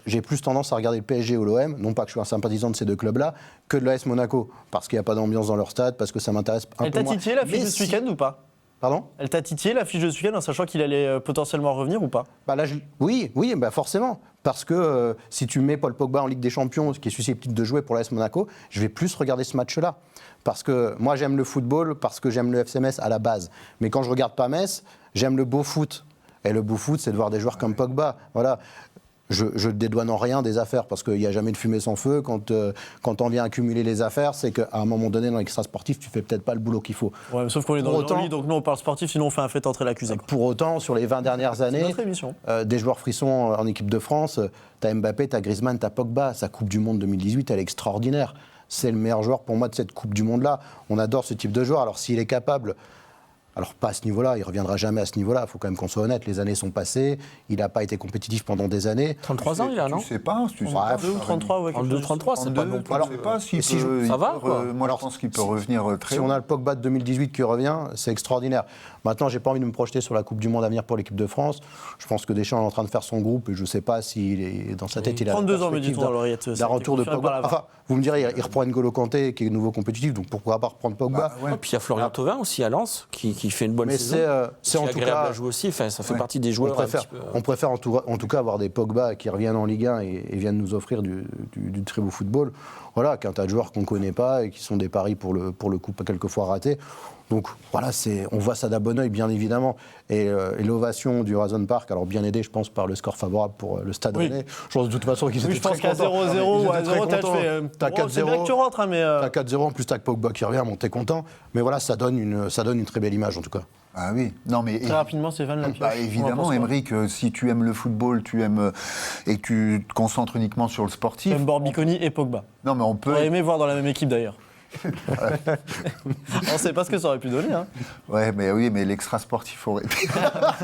j'ai plus tendance à regarder le PSG ou l'OM, non pas que je sois un sympathisant de ces deux clubs-là, que de l'AS Monaco, parce qu'il n'y a pas d'ambiance dans leur stade, parce que ça m'intéresse un peu moins. Elle t'a titillé l'affiche de ce week-end ou pas? Pardon? Elle t'a titillé l'affiche de ce week-end en sachant qu'il allait potentiellement revenir ou pas? Bah là, oui, forcément. Parce que si tu mets Paul Pogba en Ligue des Champions, ce qui est susceptible de jouer pour l'AS Monaco, je vais plus regarder ce match-là. Parce que moi, j'aime le football, parce que j'aime le FC Metz à la base. Mais quand je regarde pas Metz, j'aime le beau foot. Et le beau foot, c'est de voir des joueurs comme Pogba. Voilà. Je ne dédouane en rien des affaires, parce qu'il n'y a jamais de fumée sans feu. Quand on vient accumuler les affaires, c'est qu'à un moment donné, dans l'extra sportif, tu fais peut-être pas le boulot qu'il faut. Ouais, sauf qu'on est dans le lit, donc nous on parle sportif, sinon on fait un fait entrer l'accusé. Pour autant, sur les 20 dernières années, des joueurs frissons en équipe de France, tu as Mbappé, tu as Griezmann, tu as Pogba. Sa Coupe du Monde 2018, elle est extraordinaire. C'est le meilleur joueur pour moi de cette Coupe du Monde-là. On adore ce type de joueur. Alors s'il est capable... Alors pas à ce niveau-là, il ne reviendra jamais à ce niveau-là, il faut quand même qu'on soit honnête, les années sont passées, il n'a pas été compétitif pendant des années. 33 ans il a, non? Tu sais pas, tu sais pas. 2 ou 33, ouais. 32, 33, c'est pas bon. Alors, je sais pas si ça va, quoi. Moi, je pense qu'il peut revenir très Si haut. on a le Pogba de 2018 qui revient, c'est extraordinaire. Maintenant, j'ai pas envie de me projeter sur la Coupe du Monde à venir pour l'équipe de France. Je pense que Deschamps est en train de faire son groupe et je ne sais pas s'il est dans sa tête. Il a 32 ans, me dit-on dans l'oreillette. d'un retour de Pogba. Enfin, vous me direz, il reprend N'Golo Kanté qui est nouveau compétitif, donc pourquoi pas reprendre Pogba? Ouais. Puis il y a Florian Thauvin aussi à Lens qui fait une bonne Mais saison. c'est en tout agréable cas. à jouer aussi. Enfin, ça fait partie des joueurs. On préfère en tout cas avoir des Pogba qui reviennent en Ligue 1 et viennent nous offrir du très beau football. Voilà, qu'un tas de joueurs qu'on ne connaît pas et qui sont des paris pour le coup quelquefois ratés. Donc voilà, on voit ça d'un bon oeil, bien évidemment. Et l'ovation du Roison Park, alors bien aidé, je pense, par le score favorable pour le Stade Rennais. Je pense de toute façon qu'ils étaient très contents. Je pense qu'à 0-0 ou à 0, t'as 4-0. C'est bien que tu rentres, mais... T'as 4-0, en plus t'as Pogba qui revient, bon, t'es content. Mais voilà, ça donne une très belle image, en tout cas. Ah oui, non mais très rapidement, Stéphane, la pioche. Évidemment, Aymeric, si tu aimes le football, tu aimes et que tu te concentres uniquement sur le sportif. Même Borbiconi et Pogba. Non mais on peut. J'aurais aimé voir dans la même équipe d'ailleurs. On ne sait pas ce que ça aurait pu donner. Hein. Ouais, mais l'extra sportif aurait été.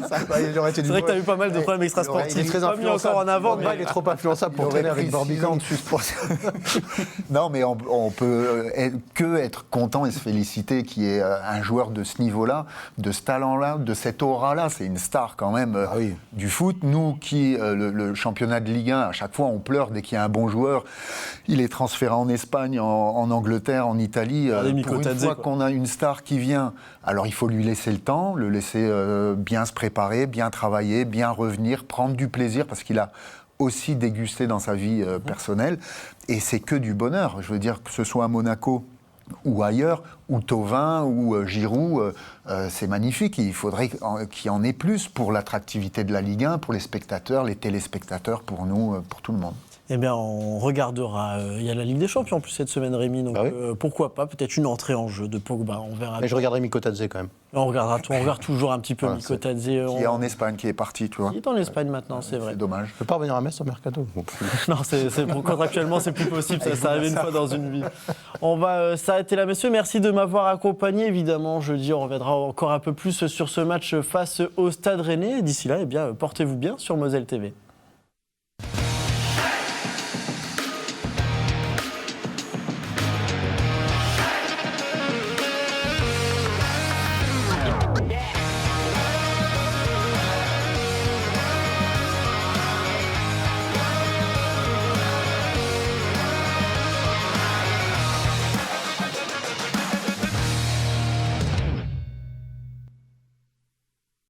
C'est vrai que tu as eu pas mal de problèmes extra-sportifs. Il est très pas mis encore en avant. Il est trop influençable pour traîner avec Barbican. Non, mais on peut être content et se féliciter qu'il y ait un joueur de ce niveau-là, de ce talent-là, de cette aura-là. C'est une star quand même du foot. Nous, le championnat de Ligue 1, à chaque fois, on pleure dès qu'il y a un bon joueur. Il est transféré en Espagne, en Angleterre, en Italie. Pour une fois qu'on a une star qui vient, alors il faut lui laisser le temps, le laisser bien se préparer, bien travailler, bien revenir, prendre du plaisir, parce qu'il a aussi dégusté dans sa vie personnelle. Et c'est que du bonheur. Je veux dire, que ce soit à Monaco ou ailleurs, ou Thauvin, ou Giroud, c'est magnifique. Il faudrait qu'il y en ait plus pour l'attractivité de la Ligue 1, pour les spectateurs, les téléspectateurs, pour nous, pour tout le monde. Eh bien, on regardera. Il y a la Ligue des Champions en plus cette semaine, Rémi. Donc, pourquoi pas, peut-être une entrée en jeu de Pogba. On verra. Mais je regarderai Mikotadze quand même. On regardera tout. On regarde toujours un petit peu Mikotadze. Qui est en Espagne, qui est parti, tu vois. Il est en Espagne maintenant, c'est vrai. C'est dommage. Je peux pas revenir à Metz au mercato. Non, contractuellement, c'est plus possible. Ça arrive une fois dans une vie. On va s'arrêter là, messieurs. Merci de m'avoir accompagné. Évidemment, jeudi, on reviendra encore un peu plus sur ce match face au Stade Rennais. D'ici là, eh bien, portez-vous bien sur Moselle TV.